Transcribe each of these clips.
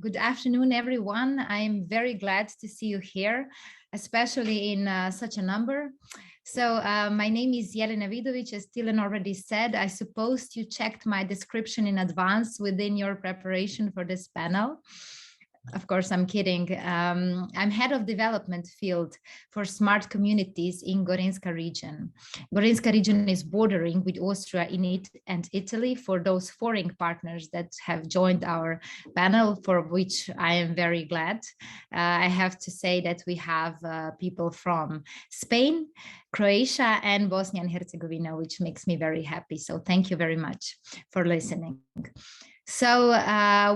Good afternoon, everyone. I'm very glad to see you here, especially in such a number. My name is Jelena Vidović. As Tilen already said, I suppose you checked my description in advance within your preparation for this panel. Of course, I'm kidding. I'm head of development field for smart communities in Gorinska region. Gorinska region is bordering with Austria and Italy for those foreign partners that have joined our panel, for which I am very glad. I have to say that we have people from Spain, Croatia, and Bosnia and Herzegovina, which makes me very happy. So thank you very much for listening. So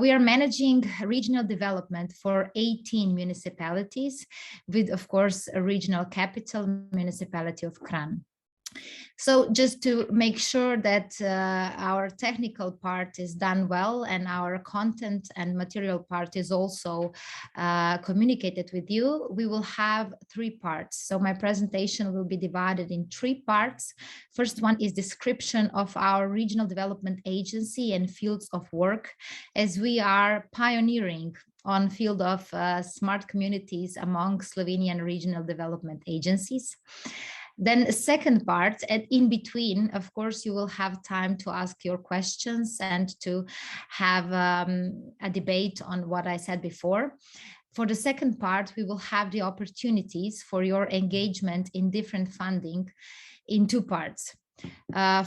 we are managing regional development for 18 municipalities with, of course, a regional capital municipality of Kranj. So just to make sure that our technical part is done well and our content and material part is also communicated with you, we will have 3 parts. So my presentation will be divided in 3 parts. First one is description of our regional development agency and fields of work, as we are pioneering on field of smart communities among Slovenian regional development agencies. Then the second part, and in between, of course, you will have time to ask your questions and to have a debate on what I said before. For the second part, we will have the opportunities for your engagement in different funding in 2 parts.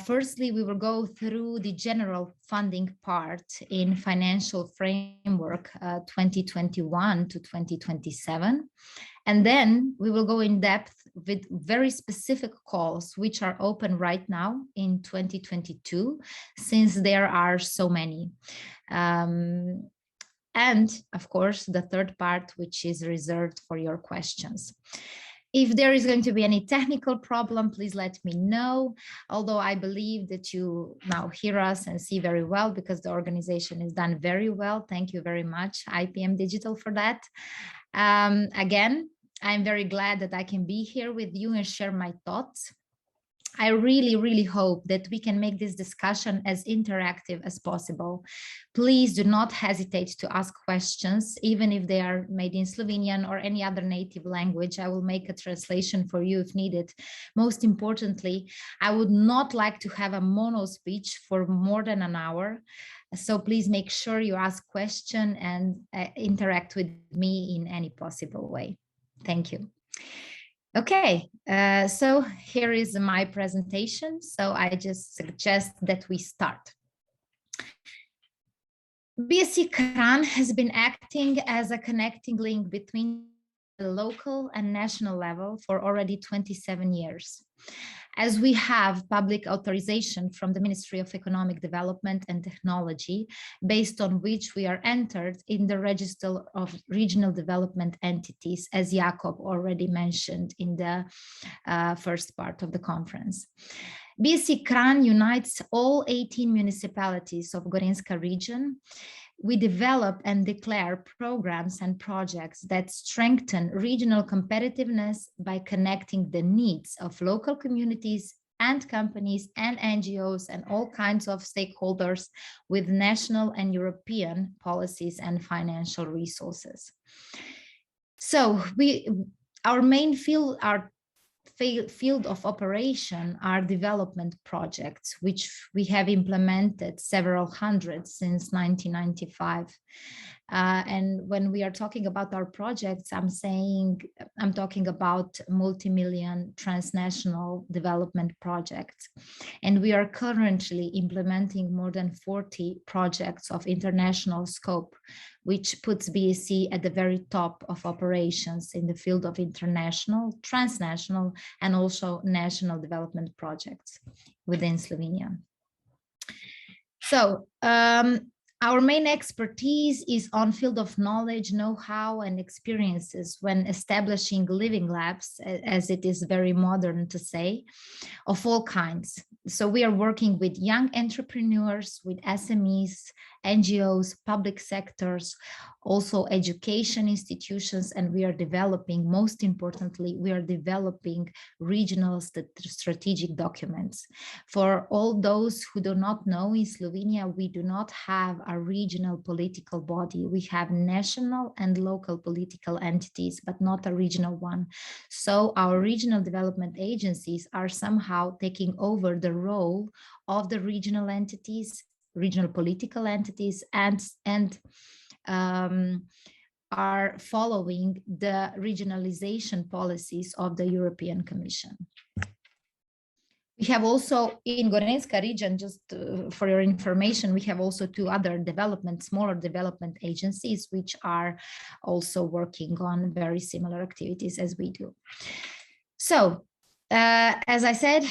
Firstly, we will go through the general funding part in financial framework 2021 to 2027. And then we will go in depth with very specific calls, which are open right now in 2022, since there are so many. And of course, the third part, which is reserved for your questions. If there is going to be any technical problem, please let me know. Although I believe that you now hear us and see very well, because the organization is done very well. Thank you very much, IPM Digital, for that. Again, I'm very glad that I can be here with you and share my thoughts. I really hope that we can make this discussion as interactive as possible. Please do not hesitate to ask questions, even if they are made in Slovenian or any other native language. I will make a translation for you if needed. Most importantly, I would not like to have a mono speech for more than an hour. So please make sure you ask questions and interact with me in any possible way. Thank you. Okay, so here is my presentation. So I just suggest that we start. BSC Kranj has been acting as a connecting link between the local and national level for already 27 years. As we have public authorization from the Ministry of Economic Development and Technology, based on which we are entered in the register of regional development entities, as Jakob already mentioned in the first part of the conference. BSC Kranj unites all 18 municipalities of Gorinska region. We develop and declare programs and projects that strengthen regional competitiveness by connecting the needs of local communities and companies and NGOs and all kinds of stakeholders with national and European policies and financial resources. So our main field of operation are development projects, which we have implemented several hundred since 1995. And when we are talking about our projects, I'm talking about multi-million transnational development projects. And we are currently implementing more than 40 projects of international scope, which puts BSC at the very top of operations in the field of international, transnational, and also national development projects within Slovenia. So our main expertise is on field of knowledge, know-how, and experiences when establishing living labs, as it is very modern to say, of all kinds. So we are working with young entrepreneurs, with SMEs, NGOs, public sectors, also education institutions, and we are developing, most importantly, we are developing regional strategic documents. For all those who do not know, in Slovenia, we do not have a regional political body. We have national and local political entities, but not a regional one. So our regional development agencies are somehow taking over the role of the regional entities, regional political entities, and are following the regionalization policies of the European Commission. We have also in Gorenjska region, just for your information, we have also two other smaller development agencies, which are also working on very similar activities as we do. So, as I said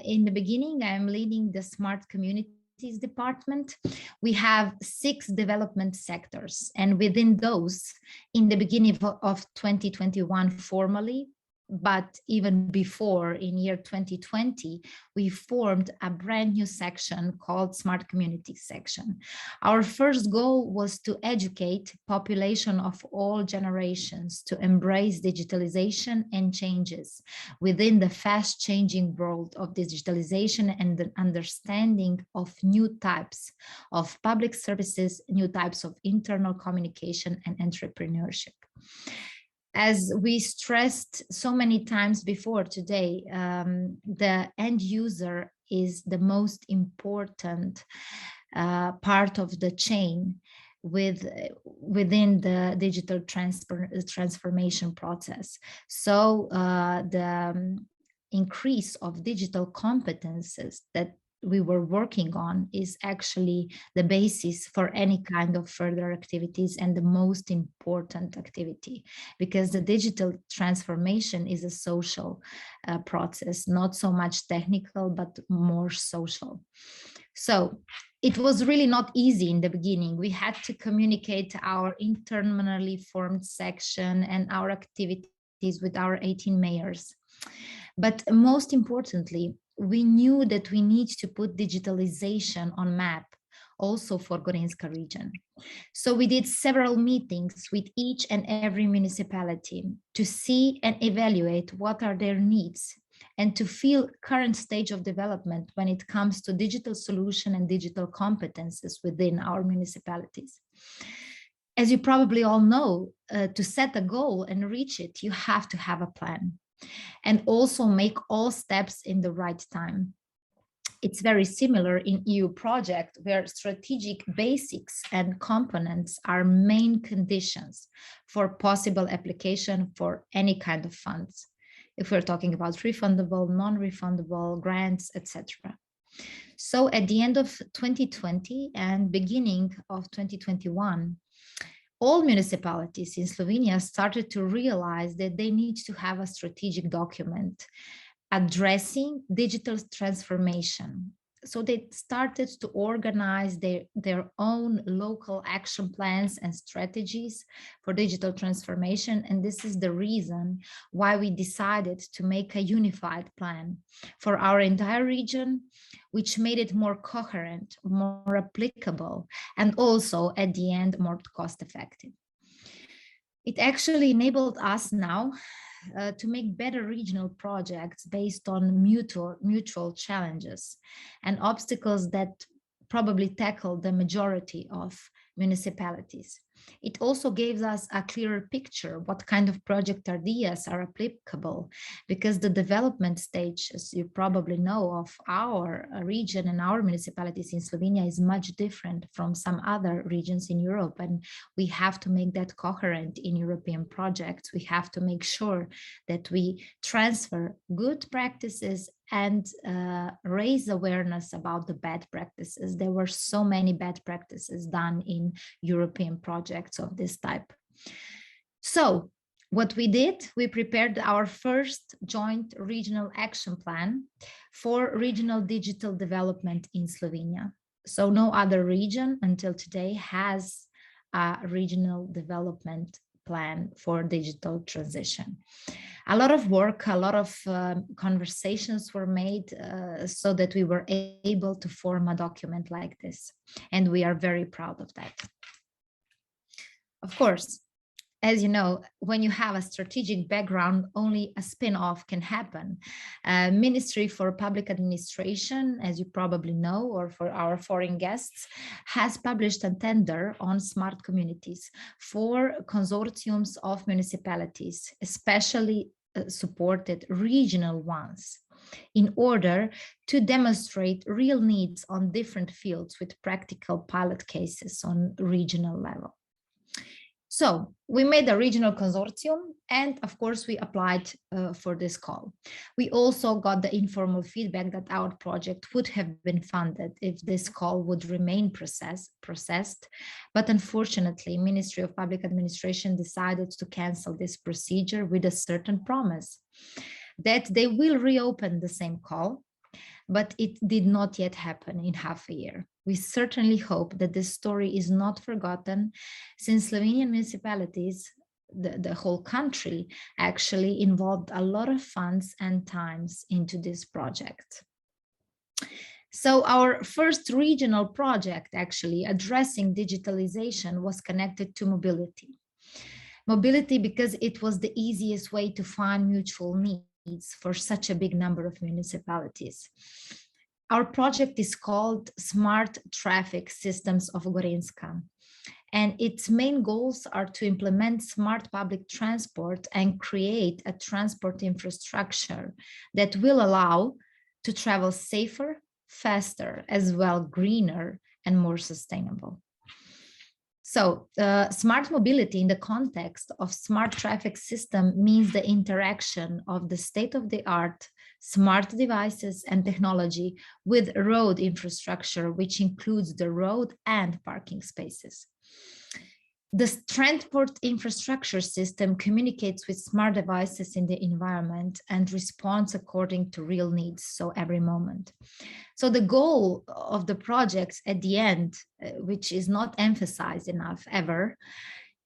in the beginning, I'm leading the Smart Communities department. We have 6 development sectors, and within those, in the beginning of 2021 formally, but even before, in year 2020, we formed a brand new section called Smart Communities section. Our first goal was to educate population of all generations to embrace digitalization and changes within the fast changing world of digitalization and the understanding of new types of public services, new types of internal communication and entrepreneurship. As we stressed so many times before today, the end user is the most important part of the chain within the digital transformation process. So the increase of digital competences that we were working on is actually the basis for any kind of further activities and the most important activity, because the digital transformation is a social process, not so much technical, but more social. So it was really not easy in the beginning. We had to communicate our internally formed section and our activities with our 18 mayors. But most importantly, we knew that we need to put digitalization on map also for Gorenjska region. So we did several meetings with each and every municipality to see and evaluate what are their needs and to feel current stage of development when it comes to digital solution and digital competences within our municipalities. As you probably all know, to set a goal and reach it, you have to have a plan and also make all steps in the right time. It's very similar in EU project where strategic basics and components are main conditions for possible application for any kind of funds. If we're talking about refundable, non-refundable grants, etc. So at the end of 2020 and beginning of 2021, all municipalities in Slovenia started to realize that they need to have a strategic document addressing digital transformation. So they started to organize their own local action plans and strategies for digital transformation. And this is the reason why we decided to make a unified plan for our entire region, which made it more coherent, more applicable, and also at the end, more cost effective. It actually enabled us now to make better regional projects based on mutual challenges and obstacles that probably tackle the majority of municipalities. It also gives us a clearer picture what kind of project ideas are applicable, because the development stage, as you probably know, of our region and our municipalities in Slovenia is much different from some other regions in Europe. And we have to make that coherent in European projects. We have to make sure that we transfer good practices and raise awareness about the bad practices. There were so many bad practices done in European projects of this type. So what we did, we prepared our first joint regional action plan for regional digital development in Slovenia. So no other region until today has a regional development plan for digital transition. A lot of work, a lot of conversations were made so that we were able to form a document like this. And we are very proud of that. Of course, as you know, when you have a strategic background, only a spin-off can happen. Ministry for Public Administration, as you probably know, or for our foreign guests, has published a tender on smart communities for consortiums of municipalities, especially supported regional ones, in order to demonstrate real needs on different fields with practical pilot cases on regional level. So we made a regional consortium, and of course we applied for this call. We also got the informal feedback that our project would have been funded if this call would remain processed. But unfortunately, Ministry of Public Administration decided to cancel this procedure with a certain promise that they will reopen the same call, but it did not yet happen in half a year. We certainly hope that this story is not forgotten, since Slovenian municipalities, the whole country, actually involved a lot of funds and times into this project. So our first regional project actually addressing digitalization was connected to mobility. Mobility because it was the easiest way to find mutual needs for such a big number of municipalities. Our project is called Smart Traffic Systems of Gorenjska, and its main goals are to implement smart public transport and create a transport infrastructure that will allow to travel safer, faster, as well greener and more sustainable. So smart mobility in the context of smart traffic system means the interaction of the state-of-the-art smart devices and technology with road infrastructure, which includes the road and parking spaces. The transport infrastructure system communicates with smart devices in the environment and responds according to real needs, so every moment. So the goal of the project at the end, which is not emphasized enough ever,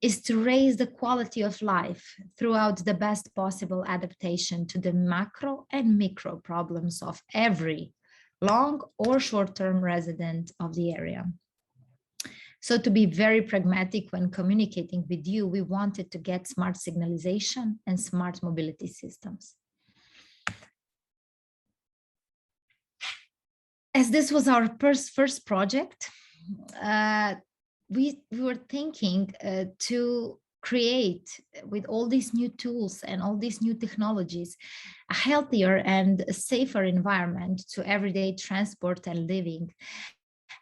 is to raise the quality of life throughout the best possible adaptation to the macro and micro problems of every long or short-term resident of the area. So to be very pragmatic when communicating with you, we wanted to get smart signalization and smart mobility systems. As this was our first project, we were thinking to create, with all these new tools and all these new technologies, a healthier and safer environment to everyday transport and living.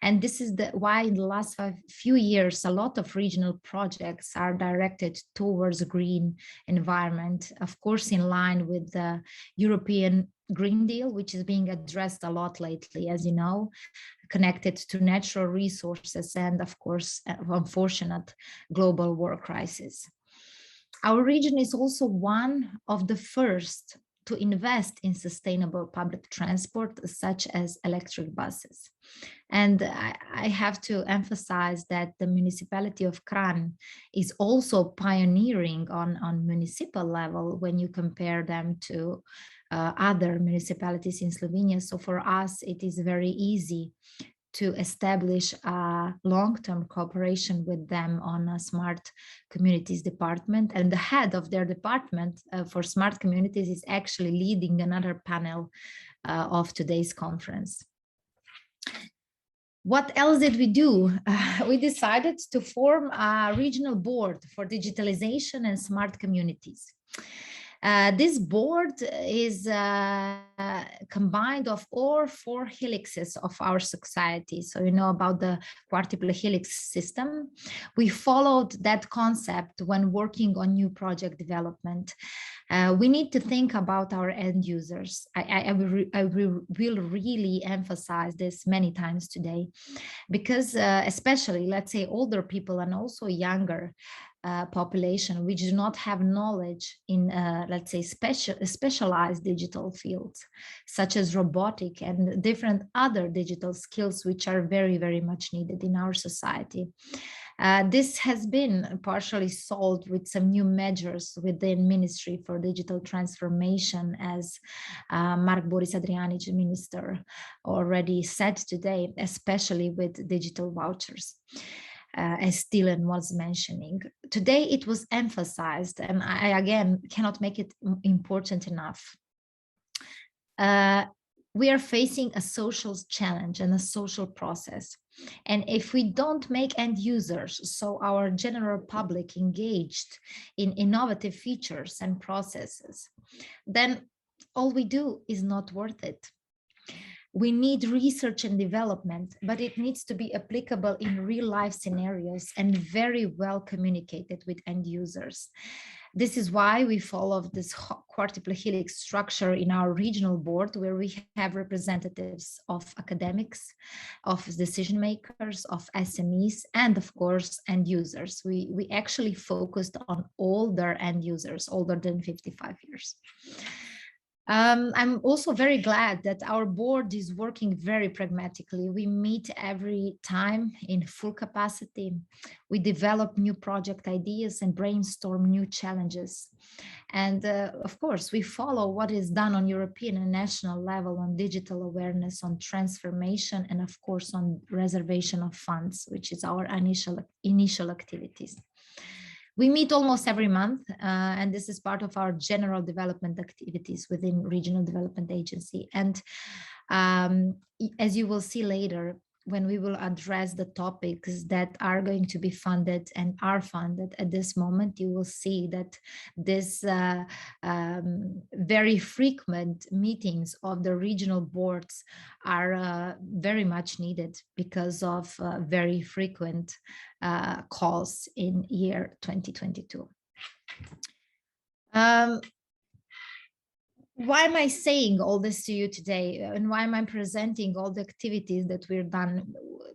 And this is why in the last few years, a lot of regional projects are directed towards a green environment, of course, in line with the European Green Deal, which is being addressed a lot lately, as you know, connected to natural resources and, of course, unfortunate global war crisis. Our region is also one of the first to invest in sustainable public transport, such as electric buses. And I have to emphasize that the municipality of Kranj is also pioneering on municipal level when you compare them to other municipalities in Slovenia. So for us, it is very easy to establish a long-term cooperation with them on a smart communities department. And the head of their department for smart communities is actually leading another panel of today's conference. What else did we do? We decided to form a regional board for digitalization and smart communities. This board is combined of all four helixes of our society. So you know about the quadruple helix system. We followed that concept when working on new project development. We need to think about our end users. I will really emphasize this many times today, because especially, let's say, older people and also younger population which do not have knowledge in let's say specialized digital fields such as robotic and different other digital skills which are very much needed in our society. This has been partially solved with some new measures within Ministry for Digital Transformation, as Mark Boris Adrianic, Minister, already said today, especially with digital vouchers. As Dylan was mentioning. Today it was emphasized, and I again cannot make it important enough. We are facing a social challenge and a social process. And if we don't make end users, so our general public, engaged in innovative features and processes, then all we do is not worth it. We need research and development, but it needs to be applicable in real life scenarios and very well communicated with end users. This is why we follow this quadruple helix structure in our regional board, where we have representatives of academics, of decision makers, of SMEs, and of course, end users. We actually focused on older end users, older than 55 years. I'm also very glad that our board is working very pragmatically. We meet every time in full capacity. We develop new project ideas and brainstorm new challenges. And of course, we follow what is done on European and national level on digital awareness, on transformation, and of course, on reservation of funds, which is our initial activities. We meet almost every month, and this is part of our general development activities within Regional Development Agency. And as you will see later, when we will address the topics that are going to be funded and are funded at this moment, you will see that this very frequent meetings of the regional boards are very much needed because of very frequent calls in year 2022. Why am I saying all this to you today, and why am I presenting all the activities that we're done?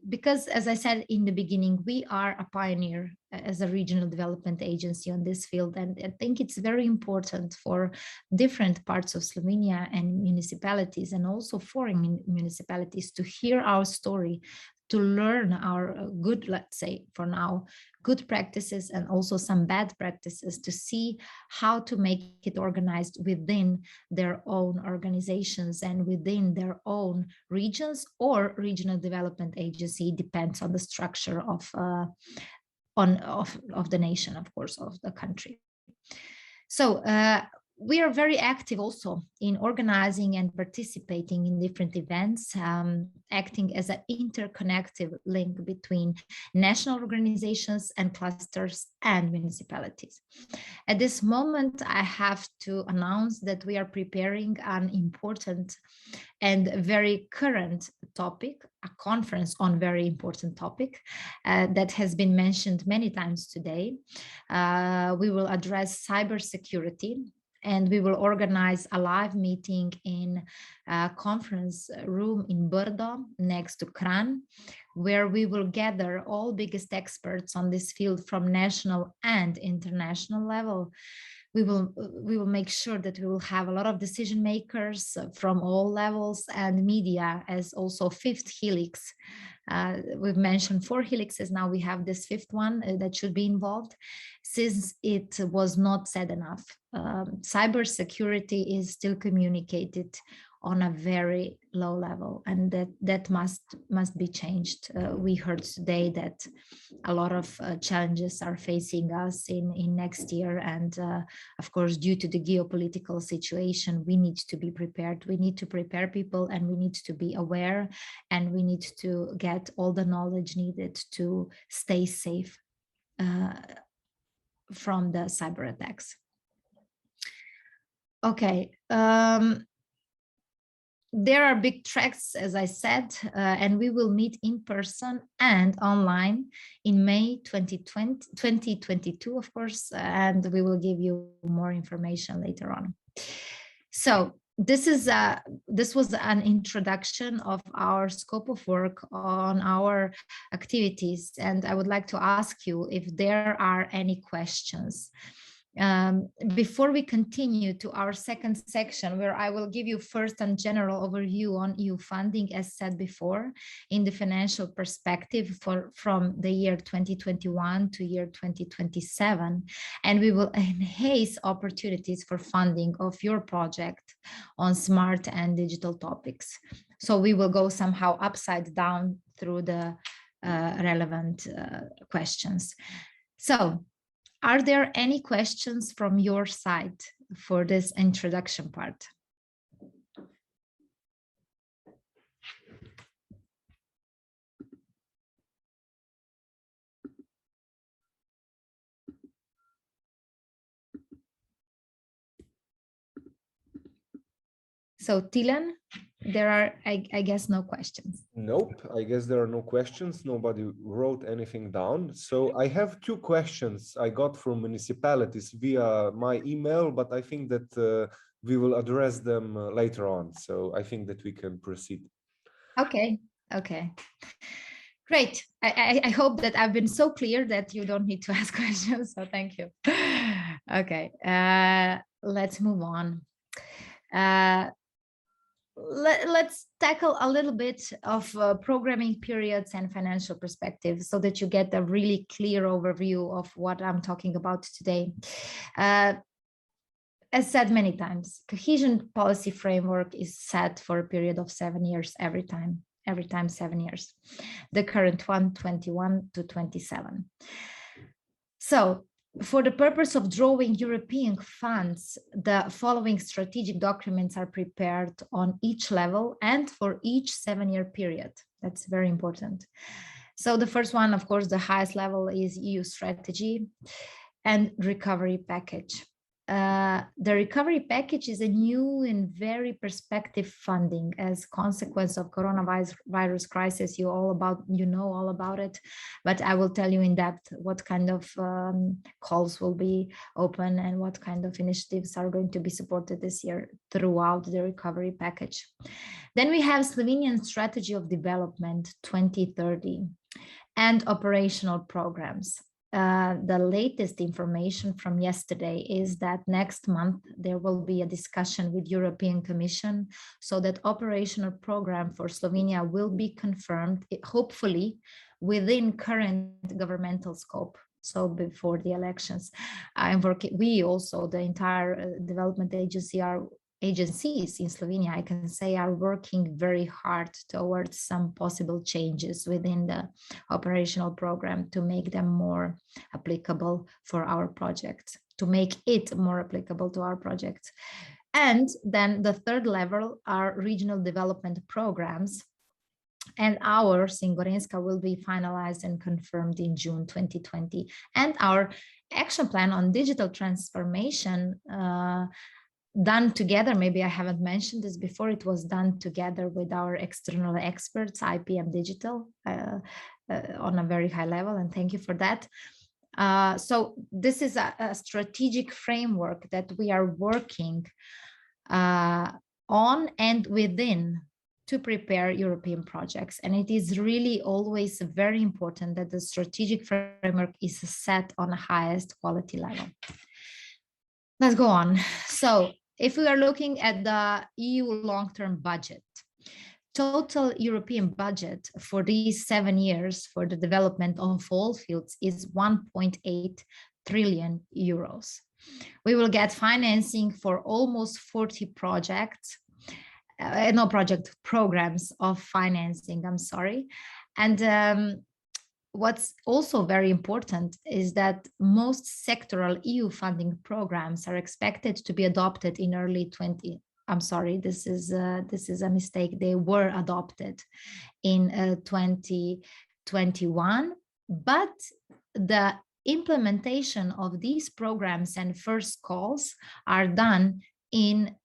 Because, as I said in the beginning, we are a pioneer as a regional development agency on this field, and I think it's very important for different parts of Slovenia and municipalities, and also foreign municipalities, to hear our story, to learn our good, let's say for now, good practices and also some bad practices, to see how to make it organized within their own organizations and within their own regions or regional development agency. Depends on the structure of the nation, of course, of the country. So we are very active also in organizing and participating in different events, acting as an interconnective link between national organizations and clusters and municipalities. At this moment, I have to announce that we are preparing an important and very current topic, a conference on very important topic that has been mentioned many times today. We will address cybersecurity, and we will organize a live meeting in a conference room in Brdo next to Kranj, where we will gather all biggest experts on this field from national and international level. We will make sure that we will have a lot of decision makers from all levels, and media as also fifth helix. We've mentioned 4 helixes, now we have this 5th one that should be involved, since it was not said enough. Cybersecurity is still communicated on a very low level, and that must be changed. We heard today that a lot of challenges are facing us in next year, and of course, due to the geopolitical situation, we need to be prepared. We need to prepare people, and we need to be aware, and we need to get all the knowledge needed to stay safe from the cyber attacks. Okay. There are big tracks, as I said, and we will meet in person and online in May 2022, of course, and we will give you more information later on. So this was an introduction of our scope of work on our activities, and I would like to ask you if there are any questions. Before we continue to our second section, where I will give you first a general overview on EU funding, as said before, in the financial perspective from the year 2021 to year 2027, and we will enhance opportunities for funding of your project on smart and digital topics. So we will go somehow upside down through the relevant questions. So, are there any questions from your side for this introduction part? So Tilan, there are, I guess, no questions. Nope, I guess there are no questions. Nobody wrote anything down. So I have two questions I got from municipalities via my email, but I think that we will address them later on. So I think that we can proceed. Okay, okay. Great. I hope that I've been so clear that you don't need to ask questions. So thank you. Okay, let's move on. Let's tackle a little bit of programming periods and financial perspective so that you get a really clear overview of what I'm talking about today. As said many times, cohesion policy framework is set for a period of 7 years every time 7 years. The current one, 21 to 27. So, for the purpose of drawing European funds, the following strategic documents are prepared on each level and for each 7-year period. That's very important. So the first one, of course, the highest level is EU strategy and recovery package. The recovery package is a new and very perspective funding as consequence of coronavirus crisis. You know all about it, but I will tell you in depth what kind of calls will be open and what kind of initiatives are going to be supported this year throughout the recovery package. Then we have Slovenian Strategy of Development 2030 and operational programs. The latest information from yesterday is that next month there will be a discussion with European Commission so that operational program for Slovenia will be confirmed, hopefully within current governmental scope. So before the elections, we also, the entire development agencies in Slovenia, I can say, are working very hard towards some possible changes within the operational program to make them more applicable for our projects, to make it more applicable to our projects. And then the third level are regional development programs. And ours in Gorenjska will be finalized and confirmed in June 2020. And our action plan on digital transformation done together, maybe I haven't mentioned this before, it was done together with our external experts, IPM Digital, on a very high level, and thank you for that. So this is a strategic framework that we are working on and within to prepare European projects. And it is really always very important that the strategic framework is set on the highest quality level. Let's go on. So if we are looking at the EU long-term budget, total European budget for these 7 years for the development of all fields is 1.8 trillion euros. We will get financing for almost 40 projects, programs of financing, I'm sorry. And what's also very important is that most sectoral EU funding programs are expected to be adopted in early 20. I'm sorry, this is a mistake. They were adopted in 2021, but the implementation of these programs and first calls are done in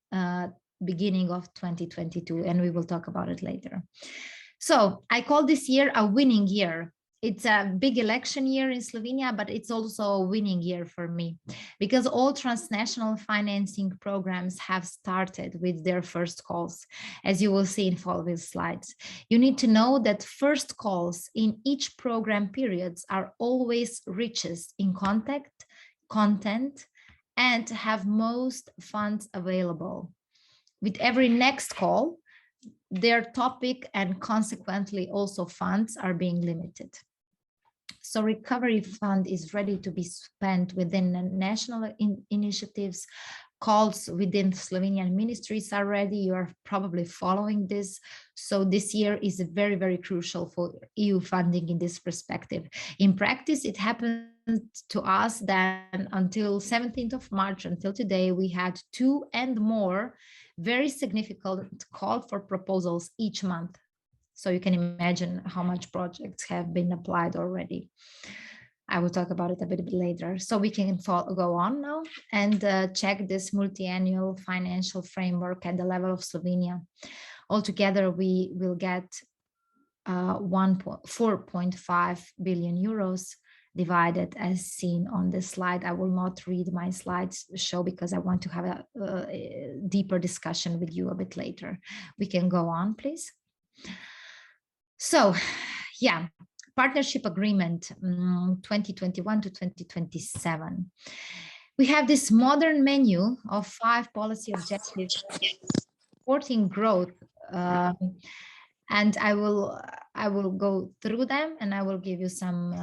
beginning of 2022, and we will talk about it later. So I call this year a winning year. It's a big election year in Slovenia, but it's also a winning year for me because all transnational financing programs have started with their first calls, as you will see in following slides. You need to know that first calls in each program periods are always richest in content and have most funds available. With every next call, their topic and consequently also funds are being limited. So recovery fund is ready to be spent within national initiatives. Calls within Slovenian ministries are ready. You are probably following this. So this year is very, very crucial for EU funding in this perspective. In practice, it happened to us that until 17th of March, until today, we had 2 and more very significant call for proposals each month. So you can imagine how much projects have been applied already. I will talk about it a bit later. So we can go on now and check this multi-annual financial framework at the level of Slovenia. Altogether, we will get 4.5 billion euros divided as seen on this slide. I will not read my slides show because I want to have a deeper discussion with you a bit later. We can go on, please. So, yeah, partnership agreement 2021 to 2027. We have this modern menu of 5 policy objectives supporting growth, and I will go through them and I will give you some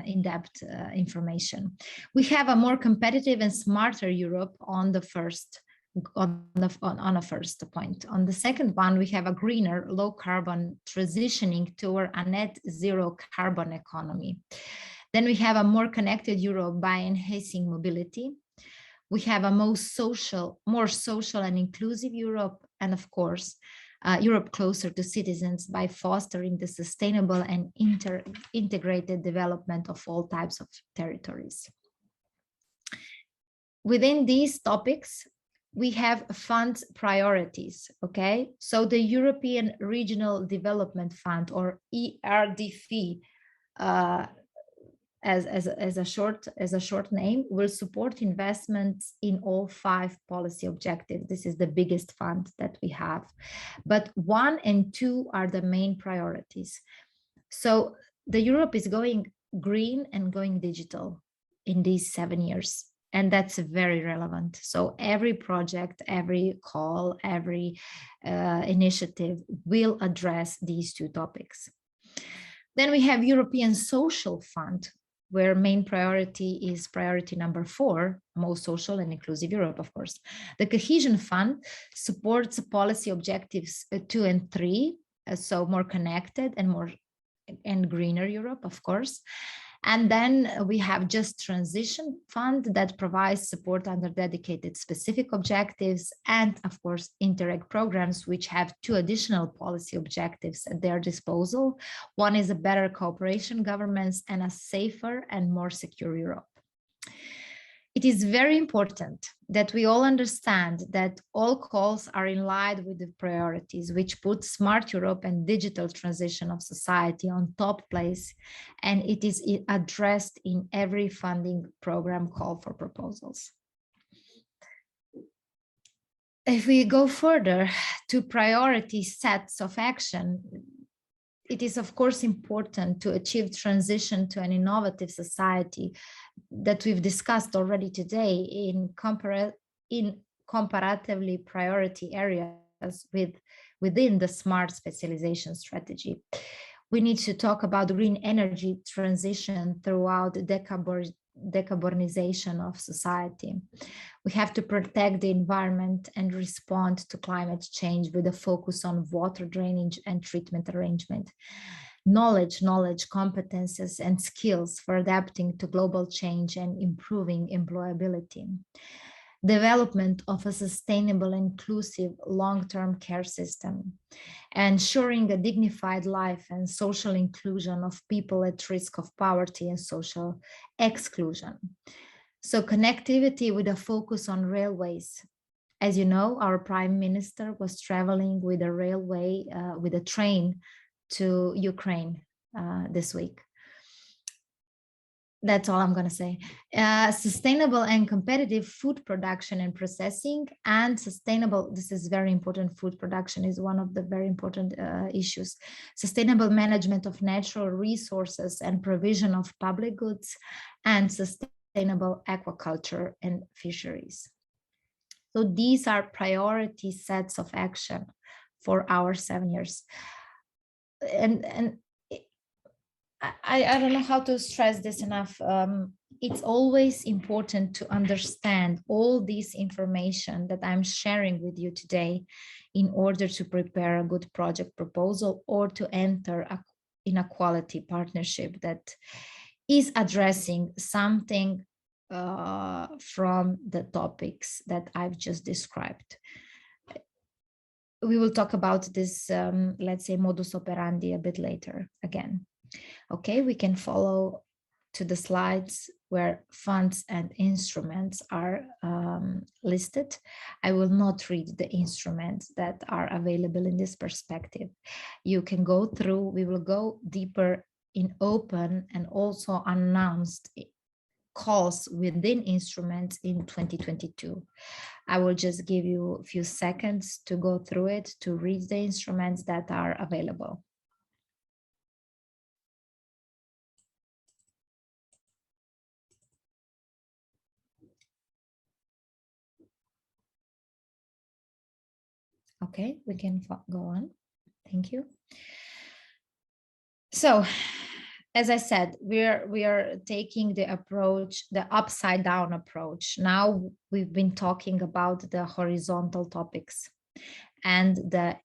in-depth information. We have a more competitive and smarter Europe on the first point. On the second one, we have a greener, low carbon transitioning toward a net zero carbon economy. Then we have a more connected Europe by enhancing mobility. We have a more social and inclusive Europe, and of course, Europe closer to citizens by fostering the sustainable and integrated development of all types of territories. Within these topics, we have funds priorities, okay? So the European Regional Development Fund, or ERDF, as a short name, will support investments in all 5 policy objectives. This is the biggest fund that we have, but 1 and 2 are the main priorities. So the Europe is going green and going digital in these 7 years. And that's very relevant. So every project, every call, every initiative will address these 2 topics. Then we have European Social Fund, where main priority is priority number 4, most social and inclusive Europe, of course. The Cohesion Fund supports policy objectives 2 and 3, so more connected and greener Europe, of course. And then we have Just Transition Fund that provides support under dedicated specific objectives, and of course Interreg programs, which have 2 additional policy objectives at their disposal. One is a better cooperation governments and a safer and more secure Europe. It is very important that we all understand that all calls are in line with the priorities, which put smart Europe and digital transition of society on top place, and it is addressed in every funding program call for proposals. If we go further to priority sets of action, it is of course important to achieve transition to an innovative society that we've discussed already today in comparatively priority areas within the smart specialization strategy. We need to talk about green energy transition throughout the decarbonization of society. We have to protect the environment and respond to climate change with a focus on water drainage and treatment arrangement. Knowledge, competences, and skills for adapting to global change and improving employability. Development of a sustainable, inclusive, long-term care system. Ensuring a dignified life and social inclusion of people at risk of poverty and social exclusion. So connectivity with a focus on railways. As you know, our Prime Minister was traveling with a railway, with a train to Ukraine this week. That's all I'm going to say. Sustainable and competitive food production and processing, and sustainable, this is very important, food production is one of the very important issues. Sustainable management of natural resources and provision of public goods, and sustainable sustainable aquaculture and fisheries. So these are priority sets of action for our 7 years. And I don't know how to stress this enough. It's always important to understand all this information that I'm sharing with you today in order to prepare a good project proposal or to enter in a quality partnership that is addressing something from the topics that I've just described. We will talk about this, let's say, modus operandi a bit later again. Okay, we can follow to the slides where funds and instruments are listed. I will not read the instruments that are available in this perspective. You can go through, we will go deeper in open and also announced calls within instruments in 2022. I will just give you a few seconds to go through it, to read the instruments that are available. Okay, we can go on. Thank you. So, as I said, we are taking the approach, the upside down approach. Now we've been talking about the horizontal topics and the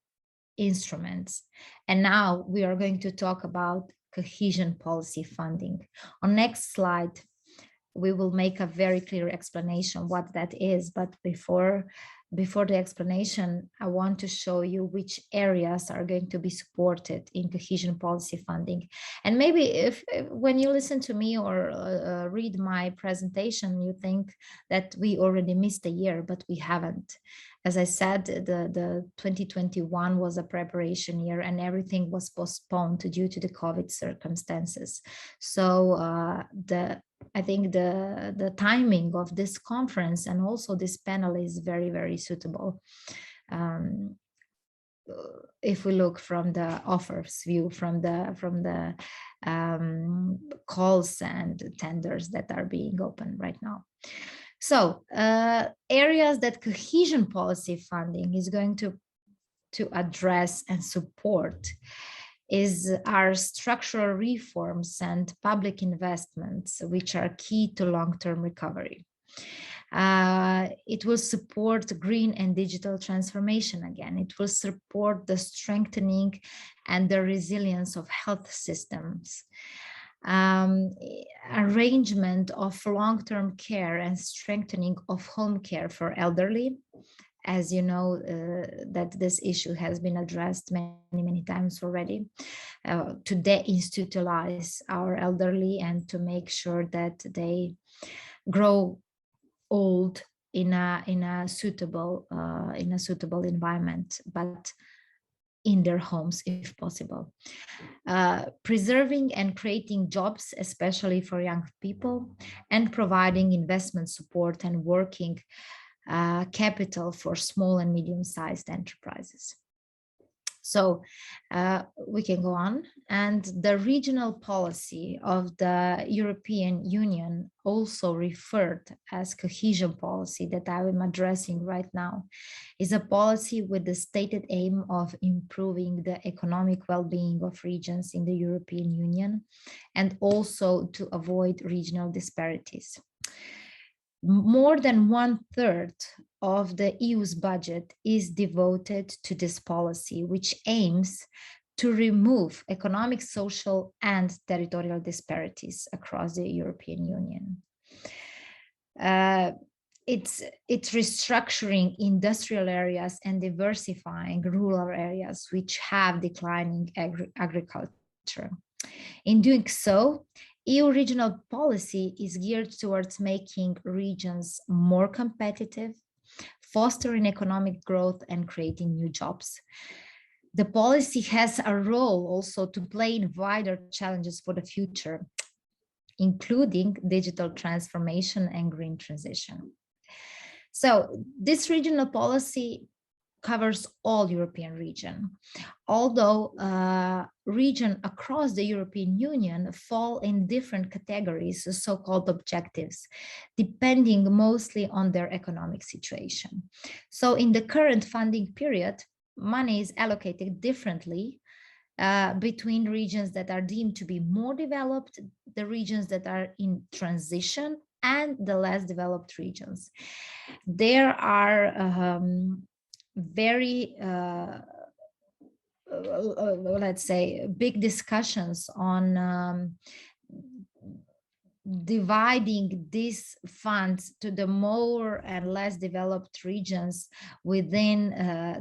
instruments. And now we are going to talk about cohesion policy funding. On next slide, we will make a very clear explanation what that is. But before the explanation, I want to show you which areas are going to be supported in cohesion policy funding. And maybe if when you listen to me or read my presentation, you think that we already missed a year, but we haven't. As I said, the 2021 was a preparation year and everything was postponed due to the COVID circumstances. So I think the timing of this conference and also this panel is very, very suitable. If we look from the offers view, from the calls and tenders that are being opened right now. So areas that cohesion policy funding is going to address and support is our structural reforms and public investments, which are key to long-term recovery. It will support green and digital transformation again. It will support the strengthening and the resilience of health systems. Arrangement of long-term care and strengthening of home care for elderly. As you know, that this issue has been addressed many times already, to deinstitutionalize our elderly and to make sure that they grow old in a suitable environment, but in their homes if possible. Preserving and creating jobs, especially for young people, and providing investment support and working capital for small and medium-sized enterprises. So we can go on. And the regional policy of the European Union, also referred as cohesion policy that I am addressing right now, is a policy with the stated aim of improving the economic well-being of regions in the European Union and also to avoid regional disparities. More than 1/3 of the EU's budget is devoted to this policy, which aims to remove economic, social, and territorial disparities across the European Union. It's restructuring industrial areas and diversifying rural areas which have declining agriculture. In doing so, EU regional policy is geared towards making regions more competitive, fostering economic growth and creating new jobs. The policy has a role also to play in wider challenges for the future, including digital transformation and green transition. So this regional policy covers all European region, although region across the European Union fall in different categories, so-called objectives, depending mostly on their economic situation. So in the current funding period, money is allocated differently between regions that are deemed to be more developed, the regions that are in transition, and the less developed regions. There are very let's say big discussions on dividing these funds to the more and less developed regions within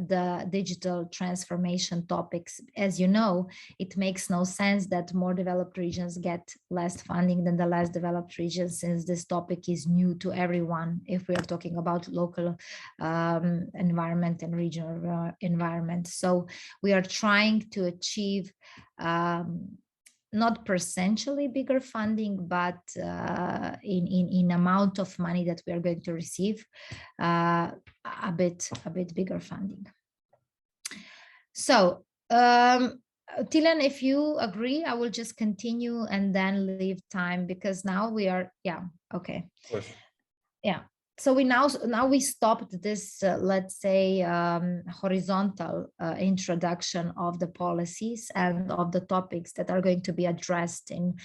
the digital transformation topics. As you know, it makes no sense that more developed regions get less funding than the less developed regions, since this topic is new to everyone if we are talking about local environment and regional environment. So we are trying to achieve not percentually bigger funding, but in amount of money that we are going to receive, a bit bigger funding. So, Tilen, if you agree, I will just continue and then leave time, because now we are, yeah, okay. Of course. Yeah. So we now we stopped this, let's say, horizontal introduction of the policies and of the topics that are going to be addressed in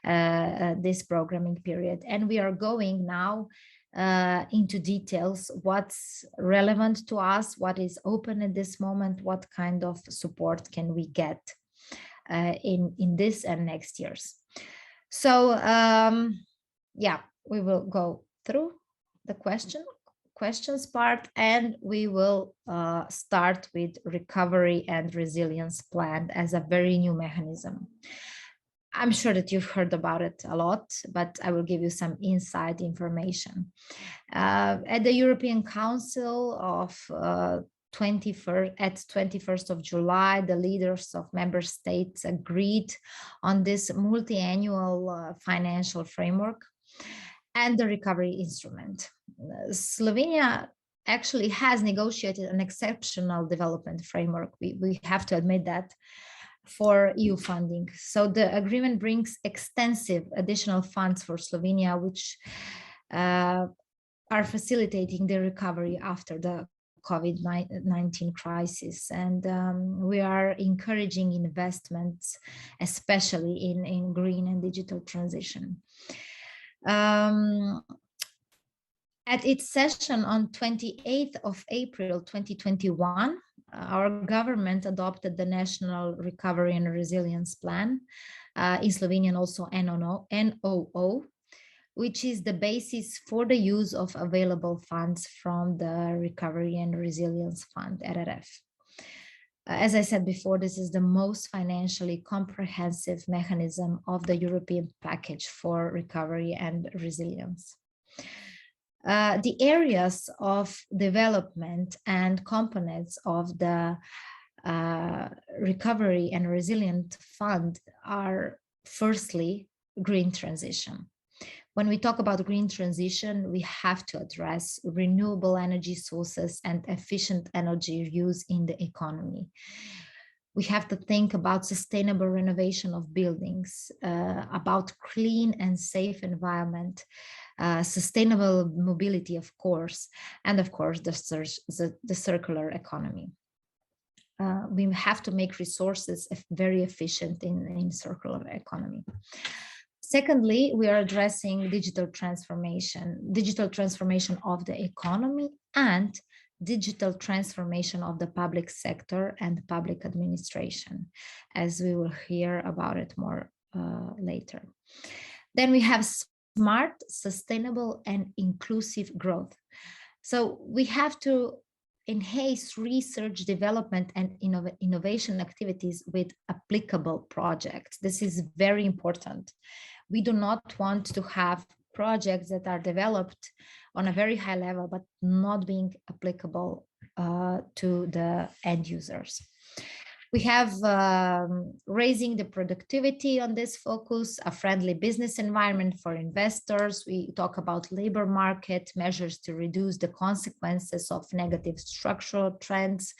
this programming period. And we are going now into details, what's relevant to us, what is open at this moment, what kind of support can we get in this and next years. So yeah, we will go through the questions part, and we will start with recovery and resilience plan as a very new mechanism. I'm sure that you've heard about it a lot, but I will give you some inside information. At the European Council of 21st of July, the leaders of member states agreed on this multi-annual financial framework and the recovery instrument. Slovenia actually has negotiated an exceptional development framework. We have to admit that, for EU funding. So the agreement brings extensive additional funds for Slovenia, which are facilitating the recovery after the COVID-19 crisis. And we are encouraging investments, especially in green and digital transition. At its session on 28th of April 2021, our government adopted the National Recovery and Resilience Plan, in Slovenian also NOO, which is the basis for the use of available funds from the Recovery and Resilience Fund, RRF. As I said before, this is the most financially comprehensive mechanism of the European package for recovery and resilience. The areas of development and components of the Recovery and Resilience Fund are, firstly, green transition. When we talk about green transition, we have to address renewable energy sources and efficient energy use in the economy. We have to think about sustainable renovation of buildings, about clean and safe environment, sustainable mobility, of course, and of course, the circular economy. We have to make resources very efficient in circular economy. Secondly, we are addressing digital transformation of the economy and digital transformation of the public sector and public administration, as we will hear about it more later. Then we have smart, sustainable, and inclusive growth. So we have to enhance research, development, and innovation activities with applicable projects. This is very important. We do not want to have projects that are developed on a very high level, but not being applicable to the end users. We have raising the productivity on this focus, a friendly business environment for investors. We talk about labor market measures to reduce the consequences of negative structural trends.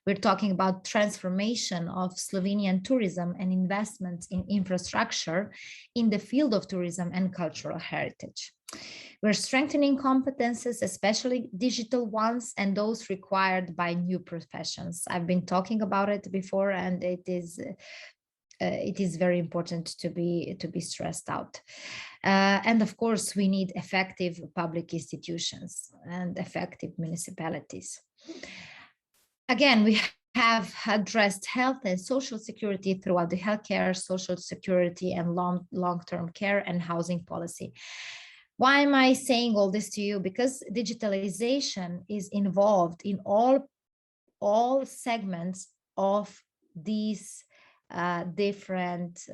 We're talking about transformation of Slovenian tourism and investments in infrastructure in the field of tourism and cultural heritage. We're strengthening competences, especially digital ones and those required by new professions. I've been talking about it before, and it is very important to be stressed out. And of course, we need effective public institutions and effective municipalities. Again, we have addressed health and social security throughout the healthcare, social security, and long-term care and housing policy. Why am I saying all this to you? Because digitalization is involved in all segments of these different,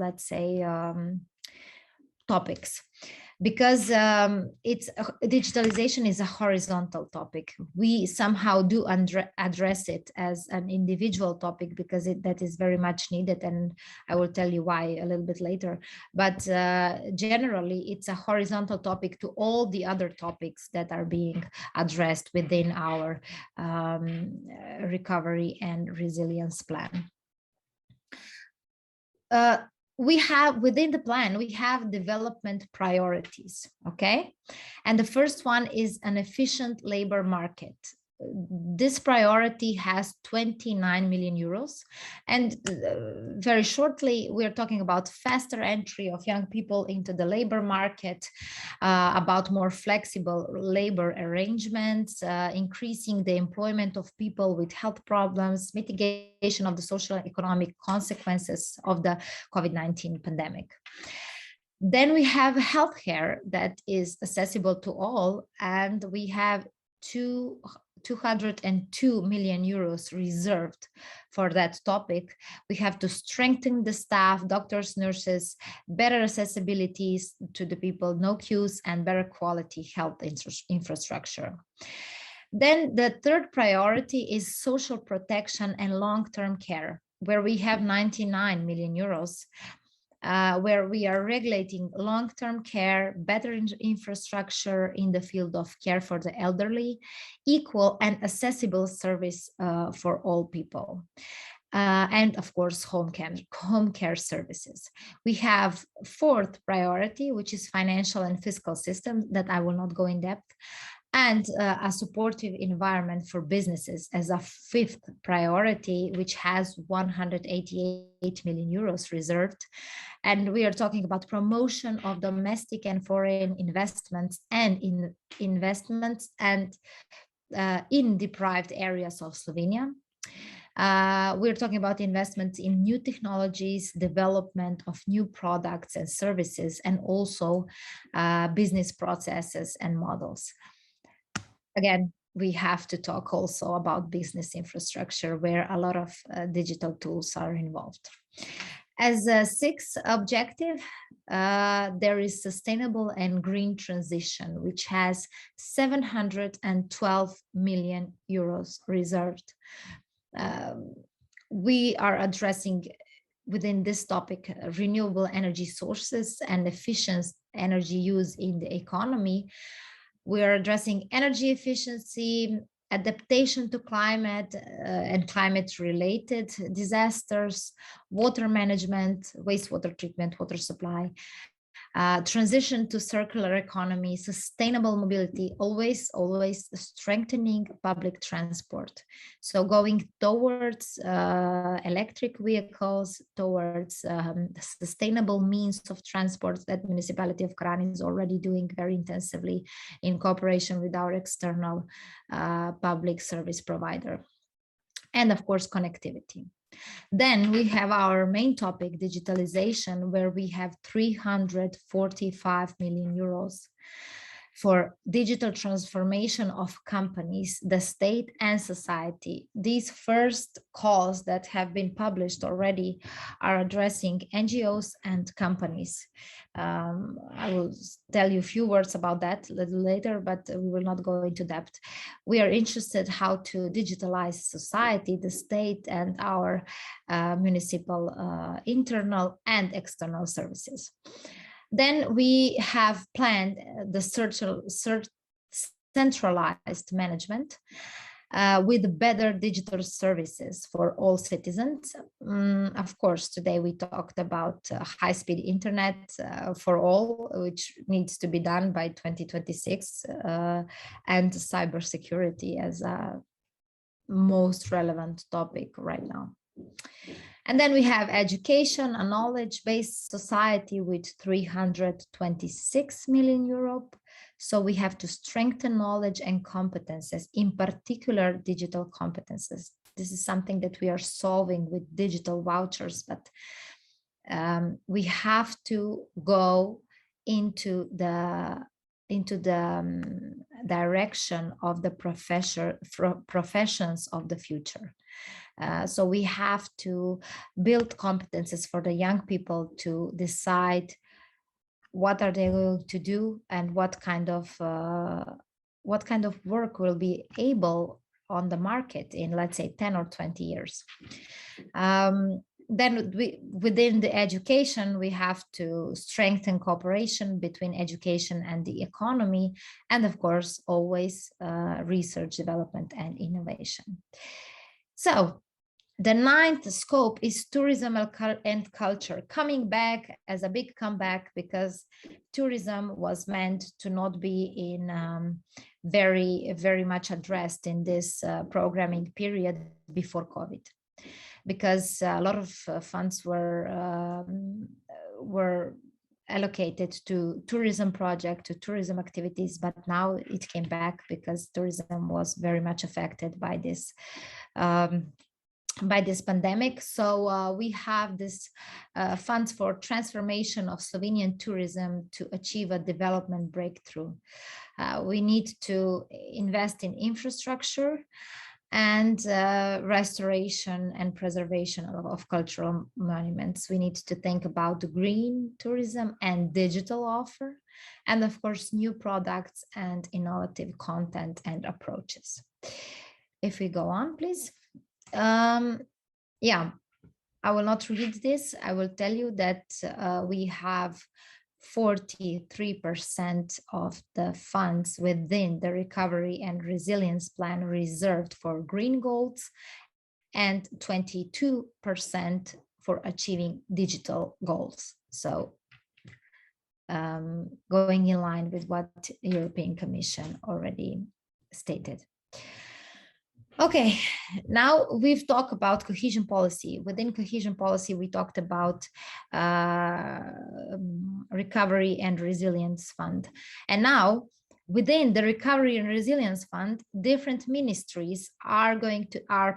let's say, topics. Because digitalization is a horizontal topic. We somehow do address it as an individual topic because that is very much needed, and I will tell you why a little bit later. But generally, it's a horizontal topic to all the other topics that are being addressed within our recovery and resilience plan. We have within the plan, we have development priorities, okay? And the first one is an efficient labor market. This priority has 29 million euros. And very shortly, we're talking about faster entry of young people into the labor market, about more flexible labor arrangements, increasing the employment of people with health problems, mitigation of the social and economic consequences of the COVID-19 pandemic. Then we have healthcare that is accessible to all, and we have 202 million euros reserved for that topic. We have to strengthen the staff, doctors, nurses, better accessibilities to the people, no queues, and better quality health infrastructure. Then the third priority is social protection and long-term care, where we have 99 million euros. Where we are regulating long-term care, better infrastructure in the field of care for the elderly, equal and accessible service for all people. And of course, home care services. We have fourth priority, which is financial and fiscal system that I will not go in depth, and a supportive environment for businesses as a fifth priority, which has 188 million euros reserved. And we are talking about promotion of domestic and foreign investments and in deprived areas of Slovenia. We're talking about investments in new technologies, development of new products and services, and also business processes and models. Again, we have to talk also about business infrastructure, where a lot of digital tools are involved. As a sixth objective, there is sustainable and green transition, which has 712 million euros reserved. We are addressing within this topic renewable energy sources and efficient energy use in the economy. We are addressing energy efficiency, adaptation to climate and climate-related disasters, water management, wastewater treatment, water supply, transition to circular economy, sustainable mobility, always strengthening public transport. So going towards electric vehicles, towards sustainable means of transport that municipality of Kranj is already doing very intensively in cooperation with our external public service provider. And of course, connectivity. Then we have our main topic, digitalization, where we have 345 million euros. for digital transformation of companies, the state and society. These first calls that have been published already are addressing NGOs and companies. I will tell you a few words about that a little later, but we will not go into depth. We are interested how to digitalize society, the state, and our municipal internal and external services. Then we have planned the centralized management with better digital services for all citizens. Of course, today we talked about high-speed internet for all, which needs to be done by 2026, and cybersecurity as a most relevant topic right now. And then we have education, a knowledge-based society with 326 million euro. So we have to strengthen knowledge and competences, in particular digital competences. This is something that we are solving with digital vouchers, but we have to go into the direction of the professions of the future. So we have to build competences for the young people to decide what are they going to do and what kind of work will be able on the market in, let's say, 10 or 20 years. Then within the education, we have to strengthen cooperation between education and the economy, and of course, always research, development, and innovation. So the ninth scope is tourism and culture, coming back as a big comeback, because tourism was meant to not be in very much addressed in this programming period before COVID, because a lot of funds were allocated to tourism project, to tourism activities, but now it came back because tourism was very much affected by this pandemic. So we have this funds for transformation of Slovenian tourism to achieve a development breakthrough. We need to invest in infrastructure and restoration and preservation of cultural monuments. We need to think about green tourism and digital offer, and of course, new products and innovative content and approaches. If we go on, please. Yeah, I will not read this. I will tell you that we have 43% of the funds within the recovery and resilience plan reserved for green goals and 22% for achieving digital goals. So going in line with what European Commission already stated. Okay, now we've talked about cohesion policy. Within cohesion policy, we talked about recovery and resilience fund. And now within the recovery and resilience fund, different ministries are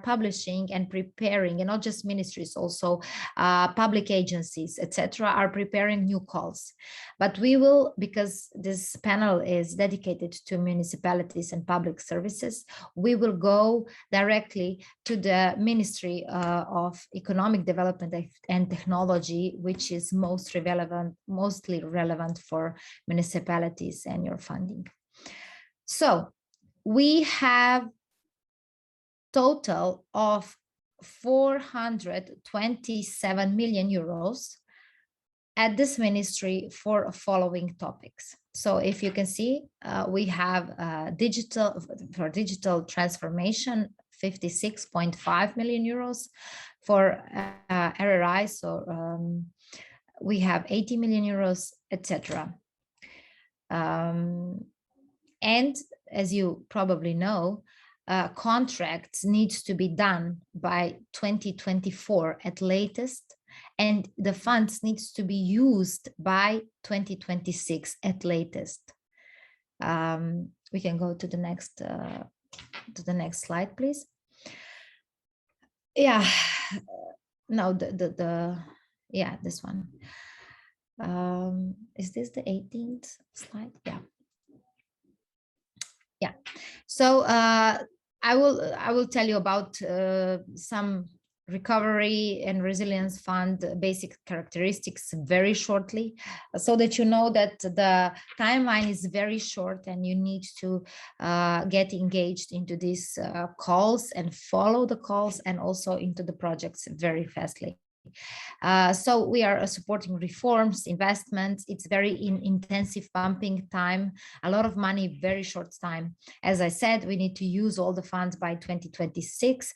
publishing and preparing, and not just ministries, also public agencies, etc., are preparing new calls. But we will, because this panel is dedicated to municipalities and public services, we will go directly to the Ministry of Economic Development and Technology, which is mostly relevant for municipalities and your funding. So we have total of 427 million euros at this ministry for following topics. So if you can see, we have digital transformation, 56.5 million euros, for RRI, so we have 80 million euros, etc. And as you probably know, contracts needs to be done by 2024 at latest, and the funds needs to be used by 2026 at latest. We can go to the next slide, please. Yeah, no, yeah, this one. Is this the 18th slide? Yeah. So I will tell you about some Recovery and Resilience Fund basic characteristics very shortly, so that you know that the timeline is very short and you need to get engaged into these calls and follow the calls, and also into the projects very fastly. So we are supporting reforms, investments. It's very intensive pumping time, a lot of money, very short time. As I said, we need to use all the funds by 2026.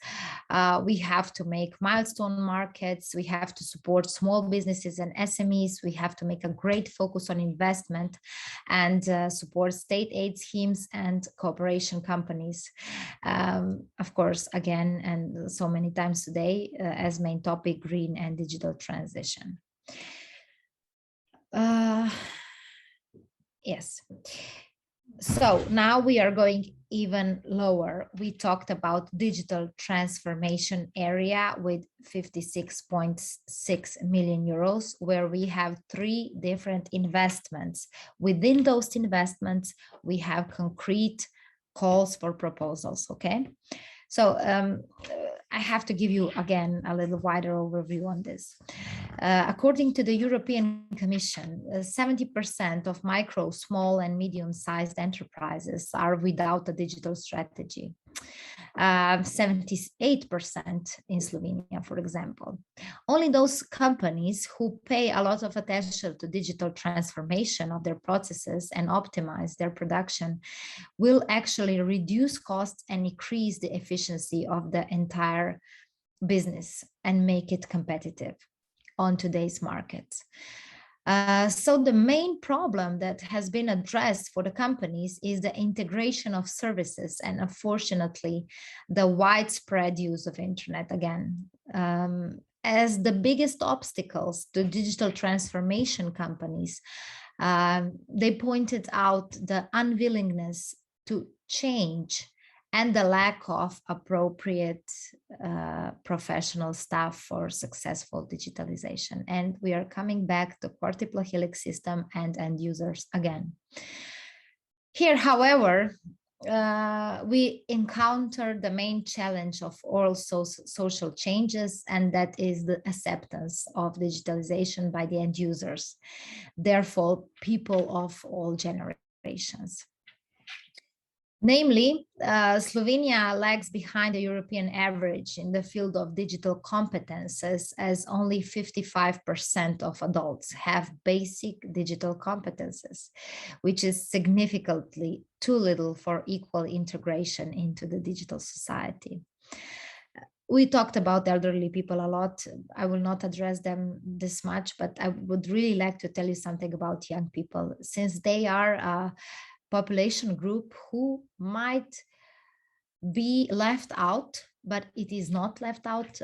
We have to make milestone markets. We have to support small businesses and SMEs. We have to make a great focus on investment and support state aid schemes and cooperation companies. Of course, again, and so many times today, as main topic, green and digital transition. Yes. So now we are going even lower. We talked about digital transformation area with 56.6 million euros, where we have 3 different investments. Within those investments, we have concrete calls for proposals, okay? So I have to give you, again, a little wider overview on this. According to the European Commission, 70% of micro, small, and medium-sized enterprises are without a digital strategy. 78% in Slovenia, for example. Only those companies who pay a lot of attention to digital transformation of their processes and optimize their production will actually reduce costs and increase the efficiency of the entire business and make it competitive on today's markets. So the main problem that has been addressed for the companies is the integration of services and, unfortunately, the widespread use of internet again. As the biggest obstacles to digital transformation companies, they pointed out the unwillingness to change and the lack of appropriate professional staff for successful digitalization. And we are coming back to quadruple helix system and end users again. Here, however, we encounter the main challenge of all social changes, and that is the acceptance of digitalization by the end users, therefore people of all generations. Namely, Slovenia lags behind the European average in the field of digital competences, as only 55% of adults have basic digital competences, which is significantly too little for equal integration into the digital society. We talked about elderly people a lot. I will not address them this much, but I would really like to tell you something about young people, since they are population group who might be left out, but it is not left out,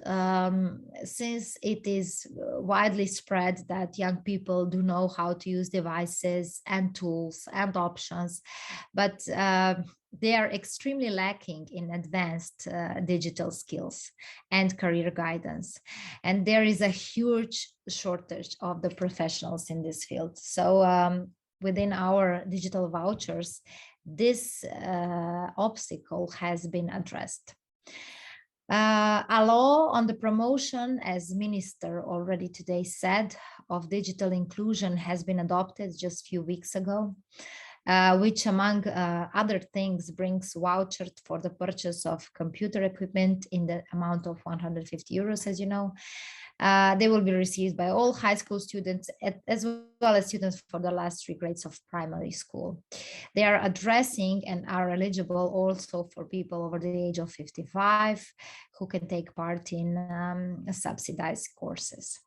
since it is widely spread that young people do know how to use devices and tools and options, but they are extremely lacking in advanced digital skills and career guidance. And there is a huge shortage of the professionals in this field. So within our digital vouchers, this obstacle has been addressed. A law on the promotion, as Minister already today said, of digital inclusion has been adopted just a few weeks ago, which among other things brings vouchers for the purchase of computer equipment in the amount of 150 euros, as you know. They will be received by all high school students as well as students for the last 3 grades of primary school. They are addressing and are eligible also for people over the age of 55 who can take part in subsidized courses.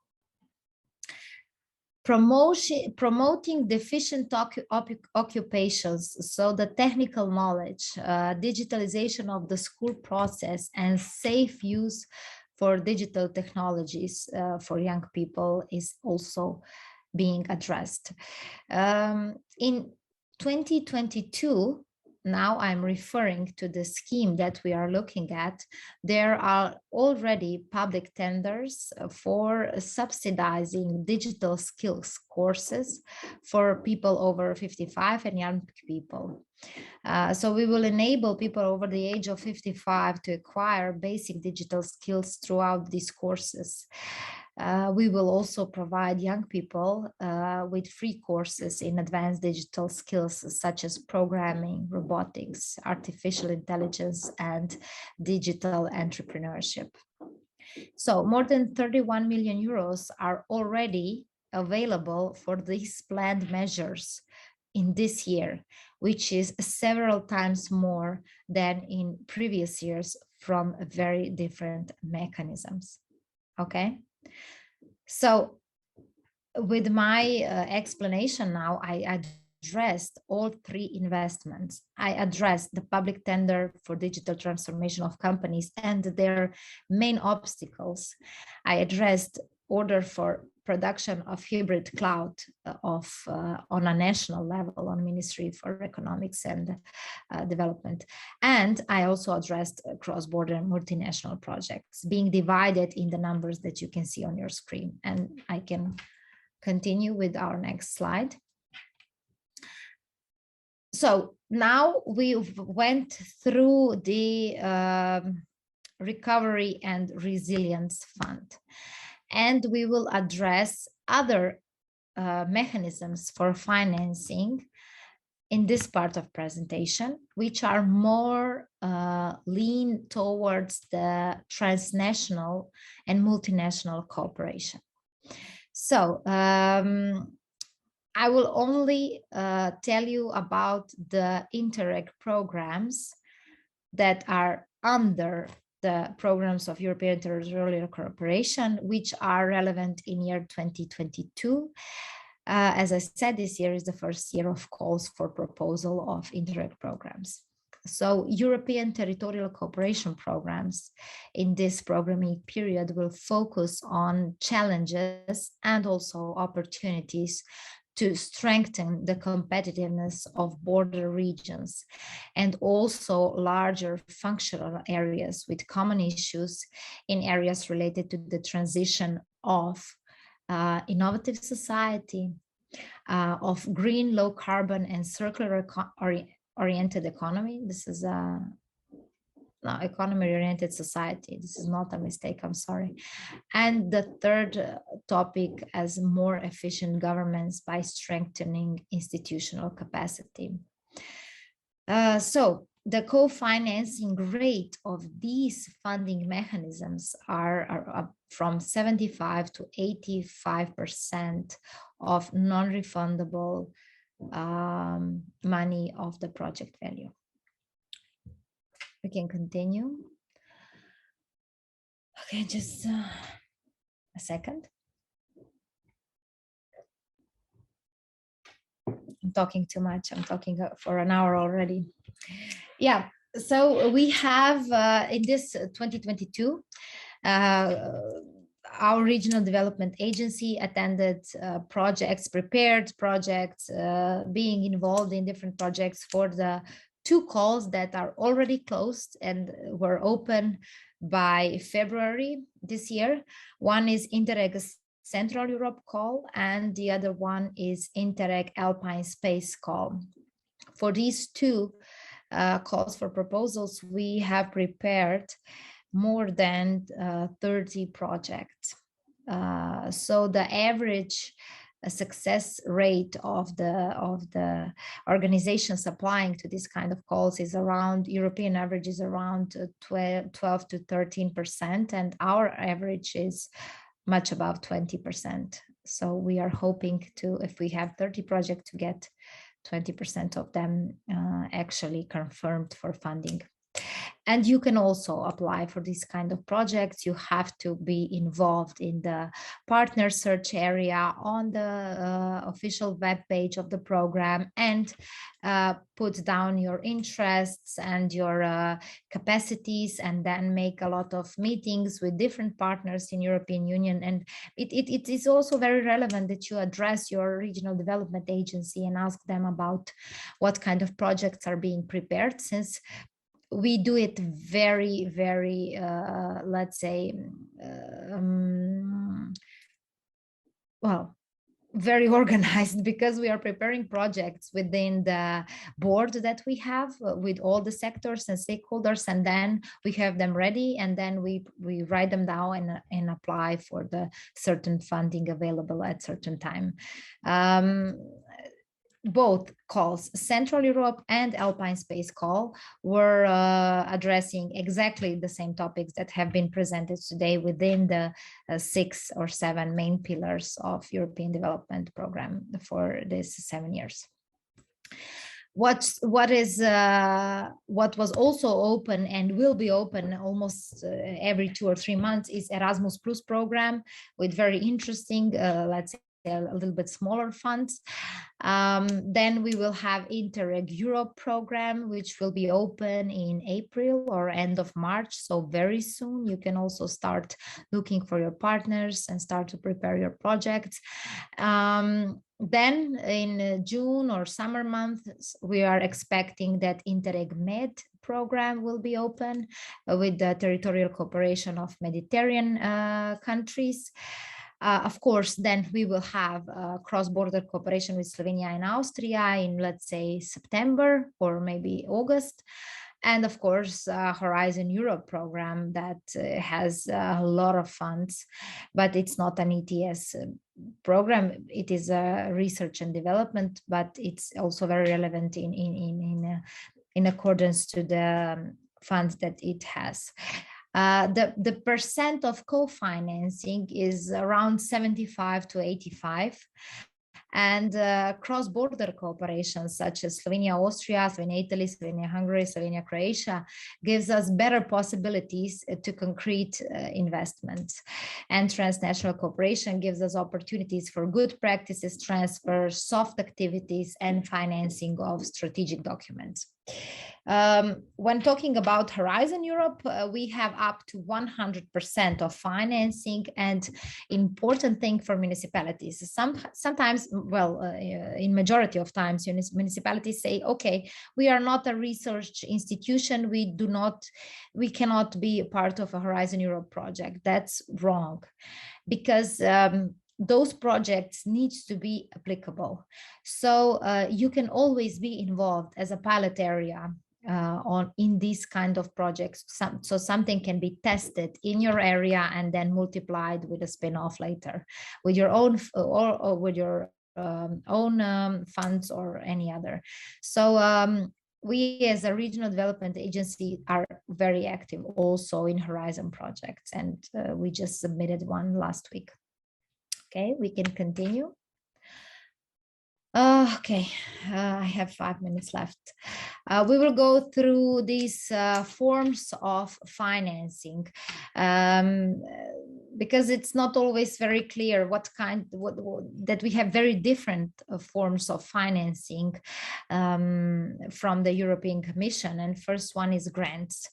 Promoting deficient occupations, so the technical knowledge, digitalization of the school process, and safe use for digital technologies for young people is also being addressed. In 2022, now I'm referring to the scheme that we are looking at, there are already public tenders for subsidizing digital skills courses for people over 55 and young people. So we will enable people over the age of 55 to acquire basic digital skills throughout these courses. We will also provide young people with free courses in advanced digital skills such as programming, robotics, artificial intelligence, and digital entrepreneurship. So more than 31 million euros are already available for these planned measures in this year, which is several times more than in previous years from very different mechanisms. Okay. So with my explanation now, I addressed all three investments. I addressed the public tender for digital transformation of companies and their main obstacles. I addressed order for production of hybrid cloud on a national level on Ministry for Economics and Development. And I also addressed cross-border multinational projects being divided in the numbers that you can see on your screen. And I can continue with our next slide. So now we went through the Recovery and Resilience Fund, and we will address other mechanisms for financing in this part of presentation, which are more lean towards the transnational and multinational cooperation. So I will only tell you about the Interreg programs that are under the programs of European Territorial Cooperation, which are relevant in year 2022. As I said, this year is the first year of calls for proposal of Interreg programs. So European Territorial Cooperation programs in this programming period will focus on challenges and also opportunities to strengthen the competitiveness of border regions and also larger functional areas with common issues in areas related to the transition of innovative society, of green, low carbon and circular oriented economy. This is a economy-oriented society. This is not a mistake, I'm sorry. And the third topic as more efficient governments by strengthening institutional capacity. So the co-financing rate of these funding mechanisms are from 75 to 85% of non-refundable money of the project value. We can continue. Okay, just a second. I'm talking too much. I'm talking for an hour already. Yeah, so we have in this 2022, our regional development agency attended projects, prepared projects, being involved in different projects for the 2 calls that are already closed and were open by February this year. One is Interreg Central Europe call, and the other one is Interreg Alpine Space call. For these 2 calls for proposals, we have prepared more than 30 projects. So the average success rate of the organizations applying to this kind of calls is around, European average is around 12 to 13%, and our average is much above 20%. So we are hoping to, if we have 30 projects, to get 20% of them actually confirmed for funding. And you can also apply for this kind of projects. You have to be involved in the partner search area on the official web page of the program, and put down your interests and your capacities, and then make a lot of meetings with different partners in European Union. And it is also very relevant that you address your regional development agency and ask them about what kind of projects are being prepared, since we do it very, very, let's say, well, very organized, because we are preparing projects within the board that we have with all the sectors and stakeholders, and then we have them ready, and then we write them down and apply for the certain funding available at certain time. Both calls, Central Europe and Alpine Space Call, were addressing exactly the same topics that have been presented today within the 6 or 7 main pillars of European Development Program for this 7 years. What was also open and will be open almost every 2 or 3 months is Erasmus Plus program, with very interesting, let's say, a little bit smaller funds. Then we will have Interreg Europe program, which will be open in April or end of March. So very soon you can also start looking for your partners and start to prepare your projects. Then in June or summer months, we are expecting that Interreg Med program will be open with the territorial cooperation of Mediterranean countries. Of course, then we will have cross-border cooperation with Slovenia and Austria in, let's say, September or maybe August. And of course, Horizon Europe program that has a lot of funds, but it's not an ETS program. It is a research and development, but it's also very relevant in accordance to the funds that it has. The percent of co-financing is around 75 to 85. And cross-border cooperation such as Slovenia, Austria, Slovenia, Italy, Slovenia, Hungary, Slovenia, Croatia gives us better possibilities to concrete investments. And transnational cooperation gives us opportunities for good practices transfer, soft activities, and financing of strategic documents. When talking about Horizon Europe, we have up to 100% of financing, and important thing for municipalities. Sometimes, well, in majority of times, municipalities say, okay, we are not a research institution. We cannot be a part of a Horizon Europe project. That's wrong, because those projects needs to be applicable. So you can always be involved as a pilot area in these kind of projects. So something can be tested in your area and then multiplied with a spin-off later with your own or with your own funds or any other. So we as a regional development agency are very active also in Horizon projects, and we just submitted one last week. Okay, we can continue. Okay, I have 5 minutes left. We will go through these forms of financing because it's not always very clear that we have very different forms of financing from the European Commission. And first one is grants.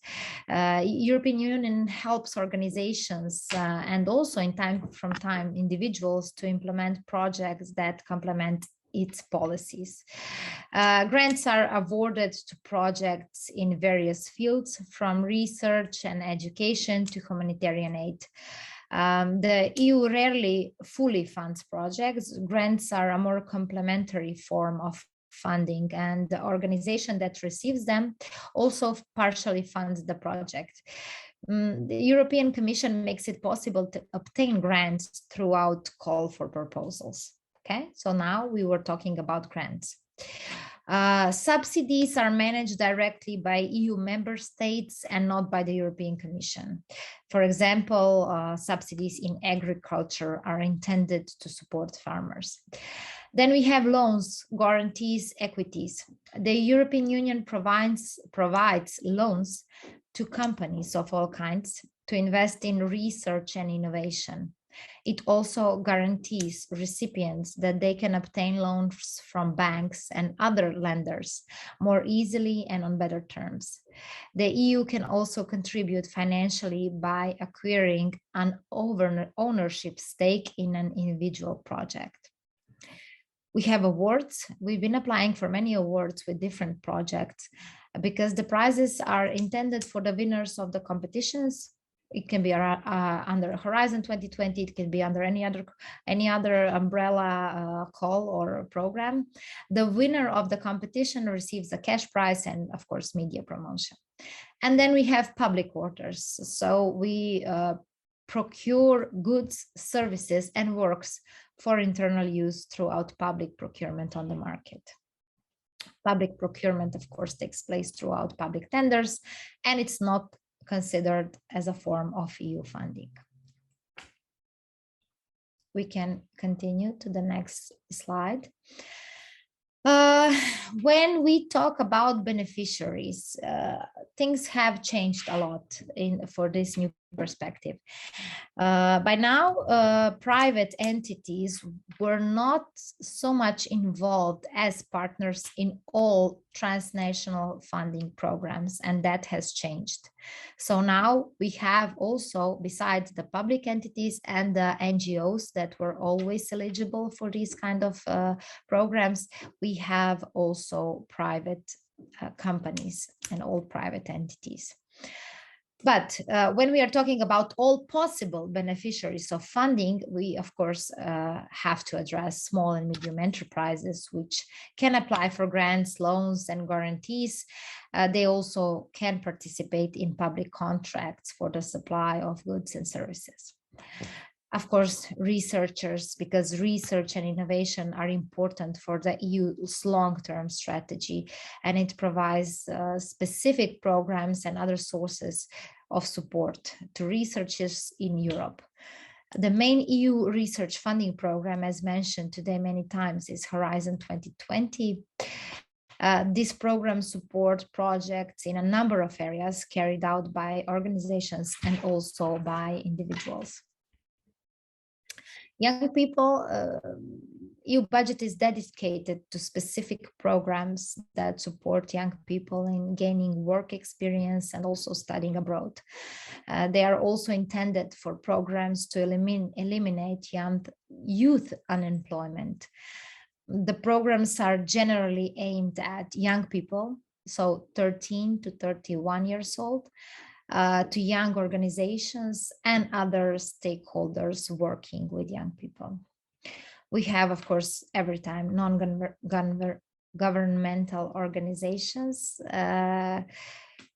European Union helps organizations and also from time individuals to implement projects that complement its policies. Grants are awarded to projects in various fields, from research and education to humanitarian aid. The EU rarely fully funds projects. Grants are a more complementary form of funding, and the organization that receives them also partially funds the project. The European Commission makes it possible to obtain grants throughout call for proposals. Okay, so now we were talking about grants. Subsidies are managed directly by EU member states and not by the European Commission. For example, subsidies in agriculture are intended to support farmers. Then we have loans, guarantees, equities. The European Union provides loans to companies of all kinds to invest in research and innovation. It also guarantees recipients that they can obtain loans from banks and other lenders more easily and on better terms. The EU can also contribute financially by acquiring an ownership stake in an individual project. We have awards. We've been applying for many awards with different projects because the prizes are intended for the winners of the competitions. It can be under Horizon 2020. It can be under any other umbrella call or program. The winner of the competition receives a cash prize and, of course, media promotion. And then we have public orders. So we procure goods, services, and works for internal use throughout public procurement on the market. Public procurement, of course, takes place throughout public tenders, and it's not considered as a form of EU funding. We can continue to the next slide. When we talk about beneficiaries, things have changed a lot for this new perspective. By now, private entities were not so much involved as partners in all transnational funding programs, and that has changed. So now we have also, besides the public entities and the NGOs that were always eligible for these kind of programs, we have also private companies and all private entities. But when we are talking about all possible beneficiaries of funding, we, of course, have to address small and medium enterprises, which can apply for grants, loans, and guarantees. They also can participate in public contracts for the supply of goods and services. Of course, researchers, because research and innovation are important for the EU's long-term strategy, and it provides specific programs and other sources of support to researchers in Europe. The main EU research funding program, as mentioned today many times, is Horizon 2020. This program supports projects in a number of areas carried out by organizations and also by individuals. Young people, EU budget is dedicated to specific programs that support young people in gaining work experience and also studying abroad. They are also intended for programs to eliminate youth unemployment. The programs are generally aimed at young people, so 13 to 31 years old, to young organizations and other stakeholders working with young people. We have, of course, every time non-governmental organizations,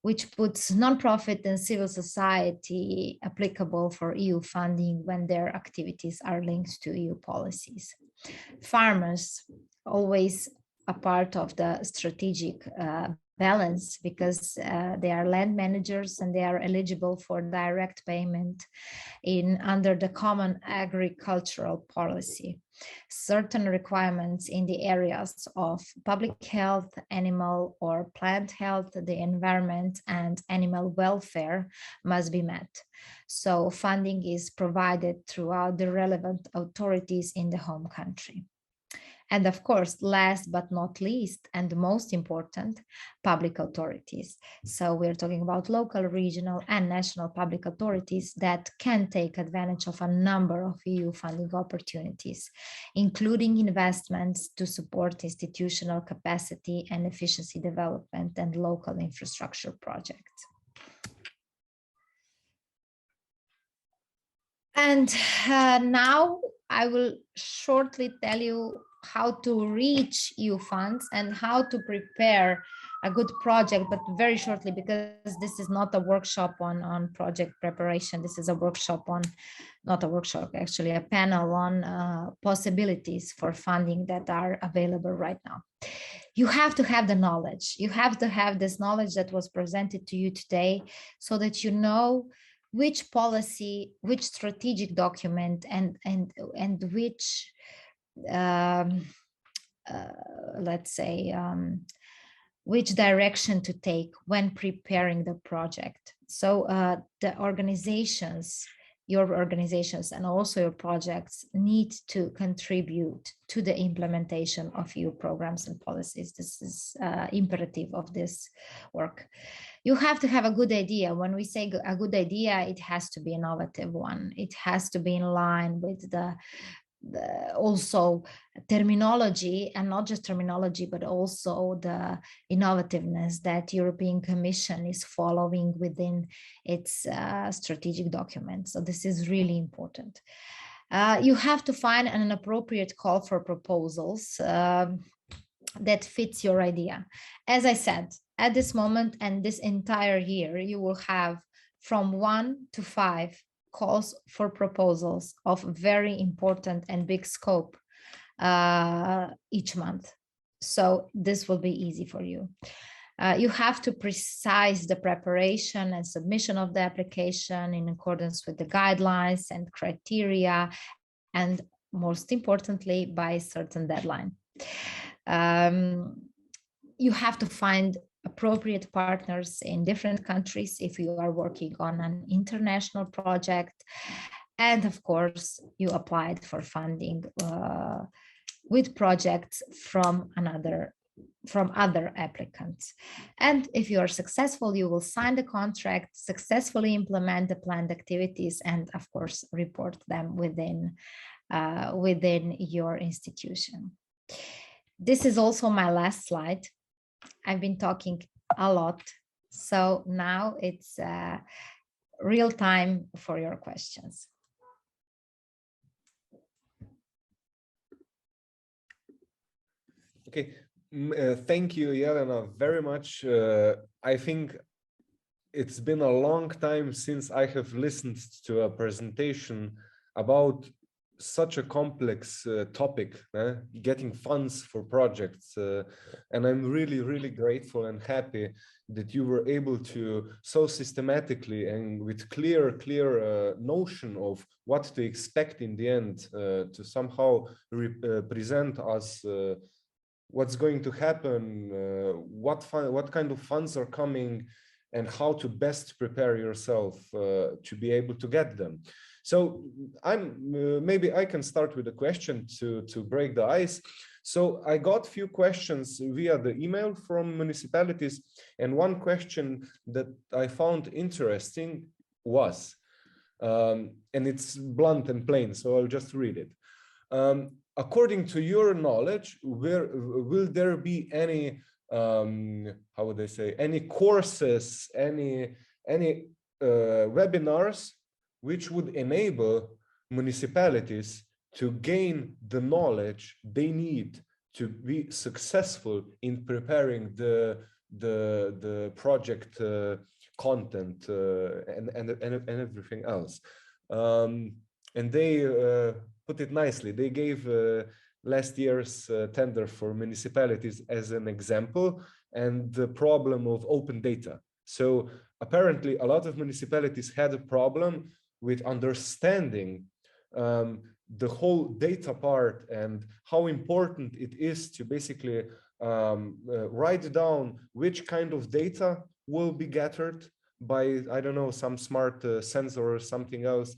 which puts nonprofit and civil society applicable for EU funding when their activities are linked to EU policies. Farmers, always a part of the strategic balance, because they are land managers and they are eligible for direct payment under the common agricultural policy. Certain requirements in the areas of public health, animal or plant health, the environment, and animal welfare must be met. So funding is provided throughout the relevant authorities in the home country. And of course, last but not least, and most important, public authorities. So we're talking about local, regional, and national public authorities that can take advantage of a number of EU funding opportunities, including investments to support institutional capacity and efficiency development and local infrastructure projects. And now I will shortly tell you how to reach EU funds and how to prepare a good project, but very shortly, because this is not a workshop on project preparation. This is a workshop on, not a workshop, actually a panel on possibilities for funding that are available right now. You have to have the knowledge. You have to have this knowledge that was presented to you today so that you know which policy, which strategic document, and which let's say which direction to take when preparing the project. So the organizations, your organizations and also your projects need to contribute to the implementation of EU programs and policies. This is imperative of this work. You have to have a good idea. When we say a good idea, it has to be an innovative one. It has to be in line with the also terminology, and not just terminology, but also the innovativeness that European Commission is following within its strategic documents. So this is really important. You have to find an appropriate call for proposals that fits your idea. As I said, at this moment and this entire year, you will have from 1 to 5 calls for proposals of very important and big scope each month. So this will be easy for you. You have to precise the preparation and submission of the application in accordance with the guidelines and criteria, and most importantly, by a certain deadline. You have to find appropriate partners in different countries if you are working on an international project. And of course, you applied for funding with projects from other applicants. And if you are successful, you will sign the contract, successfully implement the planned activities, and of course, report them within your institution. This is also my last slide. I've been talking a lot, so now it's real time for your questions. Okay, thank you, Jelena, very much. I think it's been a long time since I have listened to a presentation about such a complex topic, getting funds for projects. And I'm really, really grateful and happy that you were able to so systematically and with clear notion of what to expect in the end to somehow present us what's going to happen, what kind of funds are coming, and how to best prepare yourself to be able to get them. So maybe I can start with a question to break the ice. So I got few questions via the email from municipalities, and one question that I found interesting was, and it's blunt and plain, so I'll just read it. According to your knowledge, will there be any how would I say, any courses, any webinars which would enable municipalities to gain the knowledge they need to be successful in preparing the project content and everything else. And they put it nicely. They gave last year's tender for municipalities as an example, and the problem of open data. So apparently a lot of municipalities had a problem with understanding the whole data part and how important it is to basically write down which kind of data will be gathered by, I don't know, some smart sensor or something else,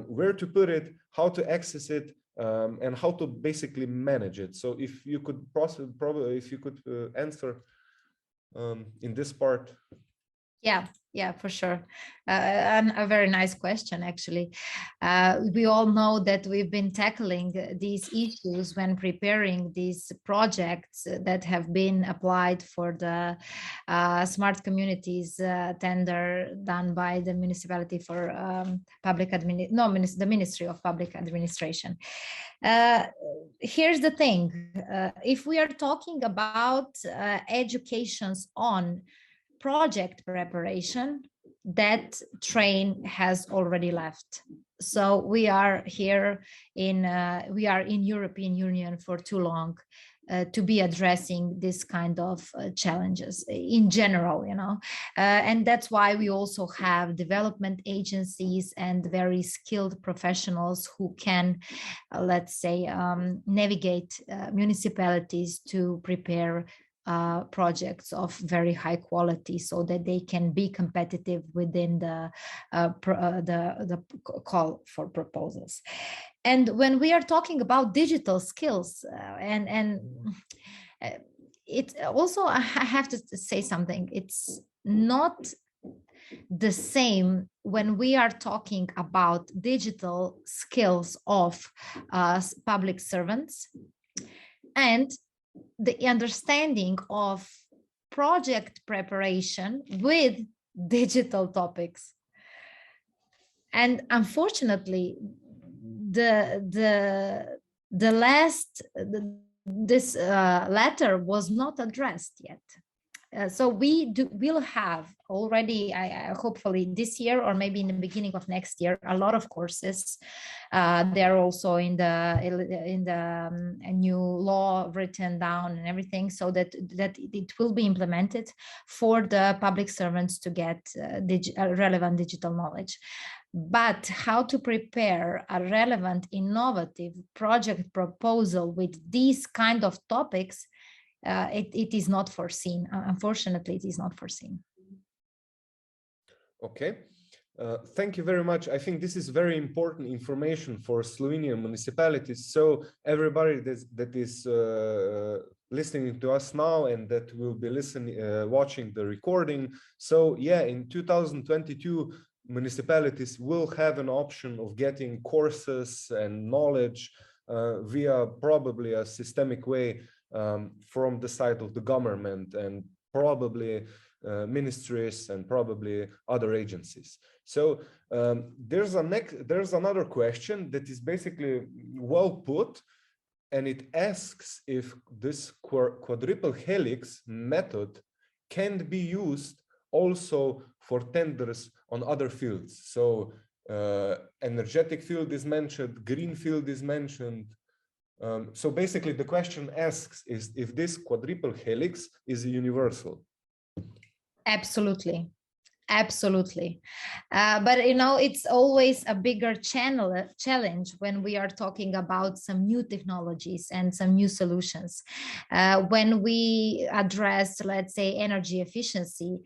where to put it, how to access it, and how to basically manage it. So if you could probably if you could answer in this part. Yeah, for sure. And a very nice question, actually. We all know that we've been tackling these issues when preparing these projects that have been applied for the smart communities tender done by the municipality for the Ministry of Public Administration. Here's the thing. If we are talking about educations on project preparation, that train has already left. So we are here in European Union for too long to be addressing this kind of challenges in general, and that's why we also have development agencies and very skilled professionals who can, let's say, navigate municipalities to prepare projects of very high quality so that they can be competitive within the call for proposals. And when we are talking about digital skills it also, I have to say something, it's not the same when we are talking about digital skills of public servants and the understanding of project preparation with digital topics. And unfortunately, this latter was not addressed yet. So we'll have already, hopefully this year or maybe in the beginning of next year, a lot of courses. They're also in the new law written down and everything, so that it will be implemented for the public servants to get relevant digital knowledge. But how to prepare a relevant, innovative project proposal with these kind of topics, it is not foreseen. Unfortunately, it is not foreseen. Okay. Thank you very much. I think this is very important information for Slovenian municipalities. So everybody that is listening to us now and that will be watching the recording. So yeah, in 2022, municipalities will have an option of getting courses and knowledge via probably a systemic way from the side of the government and probably ministries and probably other agencies. So there's another question that is basically well put, and it asks if this quadruple helix method can be used also for tenders on other fields. So energetic field is mentioned, green field is mentioned. So basically the question asks is if this quadruple helix is universal. Absolutely. Absolutely. But, you know, it's always a bigger challenge when we are talking about some new technologies and some new solutions. When we address, let's say, energy efficiency,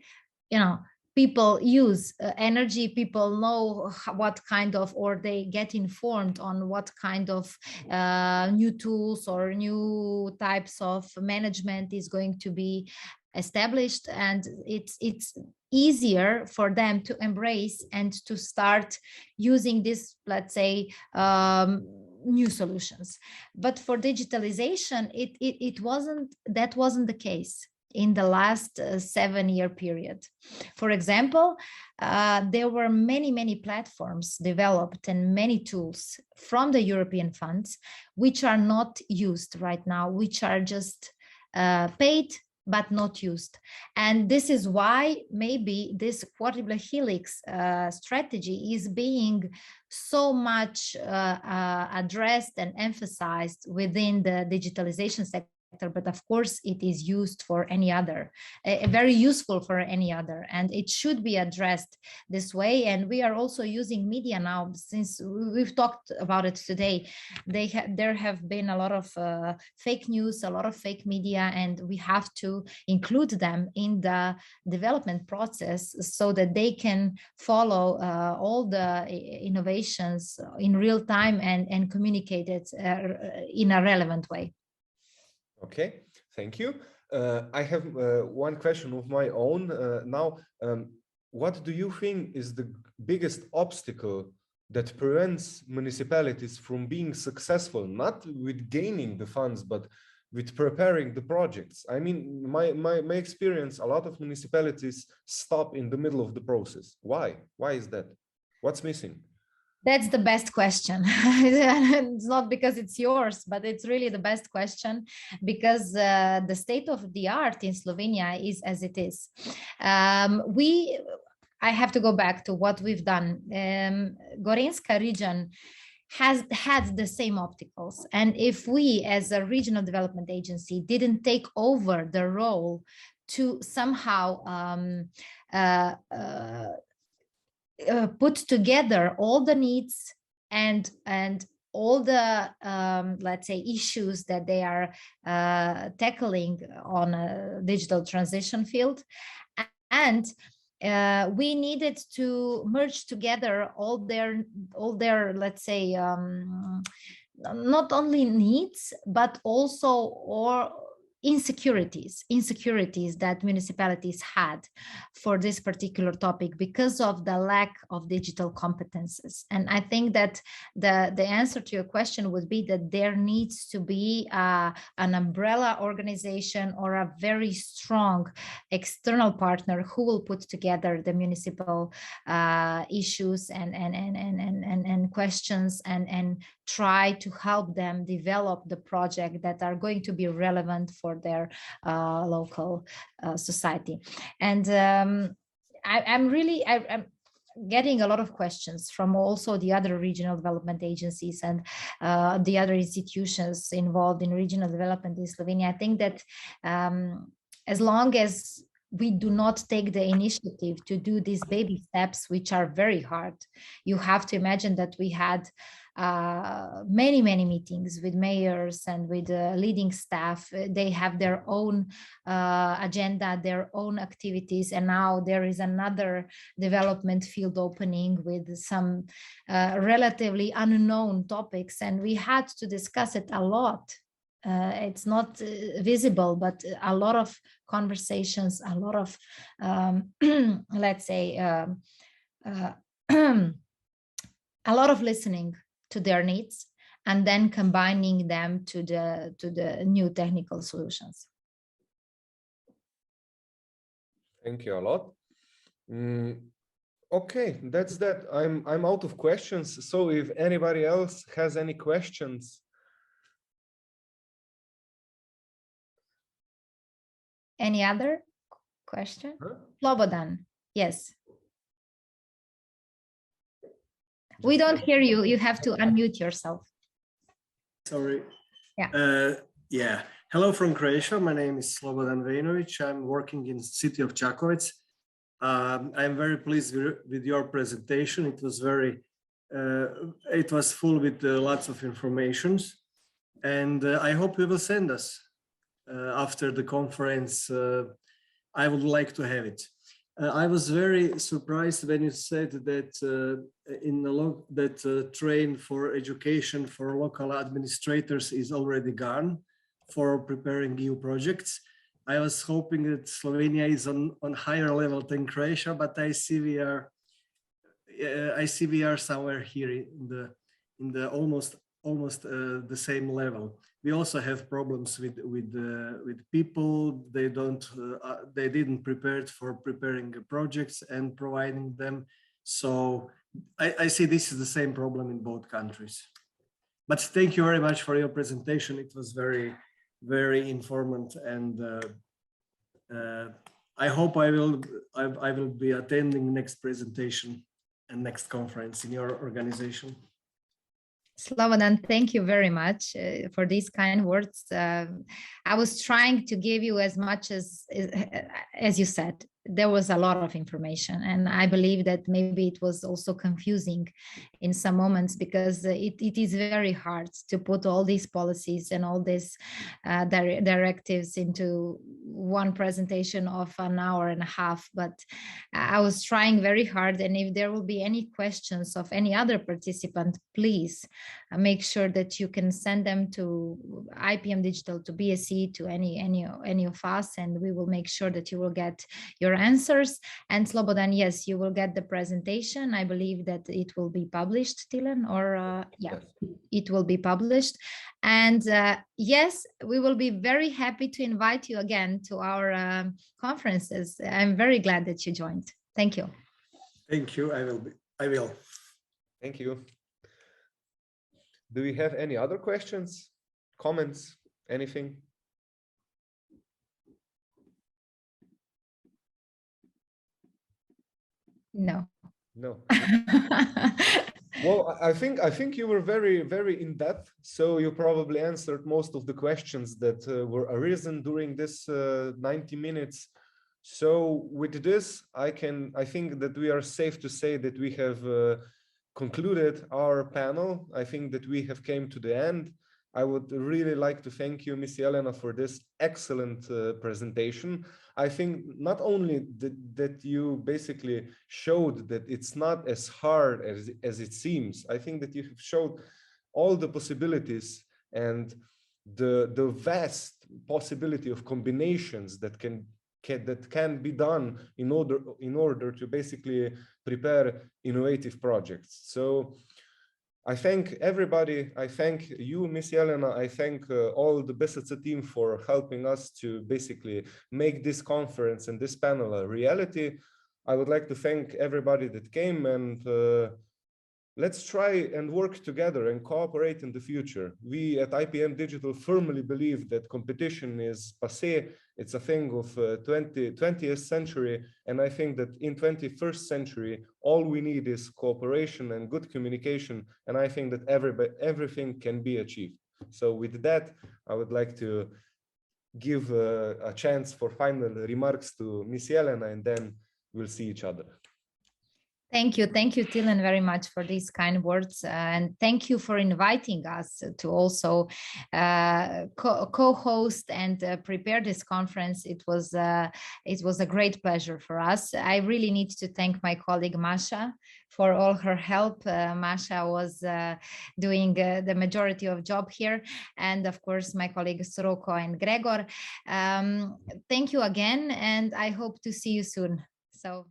you know, people use energy, people know what kind of, or they get informed on what kind of new tools or new types of management is going to be established, and it's easier for them to embrace and to start using this, let's say, new solutions. But for digitalization, that wasn't the case in the last 7-year period. For example, there were many platforms developed and many tools from the European funds which are not used right now, which are just paid but not used. And this is why maybe this quadruple helix strategy is being so much addressed and emphasized within the digitalization sector. But of course, it is used for any other, very useful for any other, and it should be addressed this way. And we are also using media now, since we've talked about it today. There have been a lot of fake news, a lot of fake media, and we have to include them in the development process so that they can follow all the innovations in real time and communicate it in a relevant way. Okay, thank you. I have one question of my own now. What do you think is the biggest obstacle that prevents municipalities from being successful, not with gaining the funds, but with preparing the projects? I mean, my experience, a lot of municipalities stop in the middle of the process. Why? Why is that? What's missing? That's the best question. It's not because it's yours, but it's really the best question, because the state of the art in Slovenia is as it is. I have to go back to what we've done. Gorenjska region has had the same obstacles. And if we as a regional development agency didn't take over the role to somehow put together all the needs and all the let's say issues that they are tackling on a digital transition field. And we needed to merge together all their let's say not only needs but also or insecurities that municipalities had for this particular topic because of the lack of digital competences. And I think that the answer to your question would be that there needs to be an umbrella organization or a very strong external partner who will put together the municipal issues and questions and try to help them develop the project that are going to be relevant for their local society. And I'm getting a lot of questions from also the other regional development agencies and the other institutions involved in regional development in Slovenia. I think that as long as we do not take the initiative to do these baby steps, which are very hard, you have to imagine that we had many meetings with mayors and with leading staff. They have their own agenda, their own activities, and now there is another development field opening with some relatively unknown topics, and we had to discuss it a lot. It's not visible, but a lot of conversations, a lot of let's say a lot of listening to their needs and then combining them to the new technical solutions. Thank you a lot. Okay, that's that. I'm out of questions. So if anybody else has any questions. Any other question? Slobodan, yes. We don't hear you. You have to unmute yourself. Sorry. Yeah. Yeah. Hello from Croatia. My name is Jelena Vidović. I'm working in the city of Čakovec. I'm very pleased with your presentation. It was it was full with lots of informations, and I hope you will send us after the conference. I would like to have it. I was very surprised when you said that train for education for local administrators is already gone for preparing new projects. I was hoping that Slovenia is on higher level than Croatia, but I see we are somewhere here in the almost the same level. We also have problems with people. They didn't prepare for preparing projects and providing them. So I see this is the same problem in both countries. But thank you very much for your presentation. It was very informative, and I hope I will be attending next presentation and next conference in your organization. Slobodan, thank you very much for these kind words. I was trying to give you as much as you said. There was a lot of information, and I believe that maybe it was also confusing in some moments because it is very hard to put all these policies and all these directives into one presentation of an hour and a half. But I was trying very hard, and if there will be any questions of any other participant, please make sure that you can send them to IPM Digital, to BSC, to any of us, and we will make sure that you will get your answers. And Slobodan, yes, you will get the presentation. I believe that it will be published, Tilen, or yeah, it will be published. And yes, we will be very happy to invite you again to our conferences. I'm very glad that you joined. Thank you. Thank you. I will. Thank you. Do we have any other questions, comments, anything? No. Well, I think you were very in depth, so you probably answered most of the questions that were arisen during this 90 minutes. So with this, I think that we are safe to say that we have concluded our panel. I think that we have came to the end. I would really like to thank you, Ms. Jelena, for this excellent presentation. I think not only that you basically showed that it's not as hard as it seems. I think that you have showed all the possibilities and the vast possibility of combinations that can be done in order to basically prepare innovative projects. So I thank everybody. I thank you, Ms. Jelena. I thank all the BSC team for helping us to basically make this conference and this panel a reality. I would like to thank everybody that came, and let's try and work together and cooperate in the future. We at IPM Digital firmly believe that competition is passé. It's a thing of 20th century. And I think that in 21st century, all we need is cooperation and good communication. And I think that everything can be achieved. So with that, I would like to give a chance for final remarks to Ms. Jelena, and then we'll see each other. Thank you, Tilen, very much for these kind words, and thank you for inviting us to also co-host and prepare this conference. It was a great pleasure for us. I really need to thank my colleague Masha for all her help. Masha was doing the majority of job here, and of course my colleagues Roko and Gregor. Thank you again, and I hope to see you soon. So.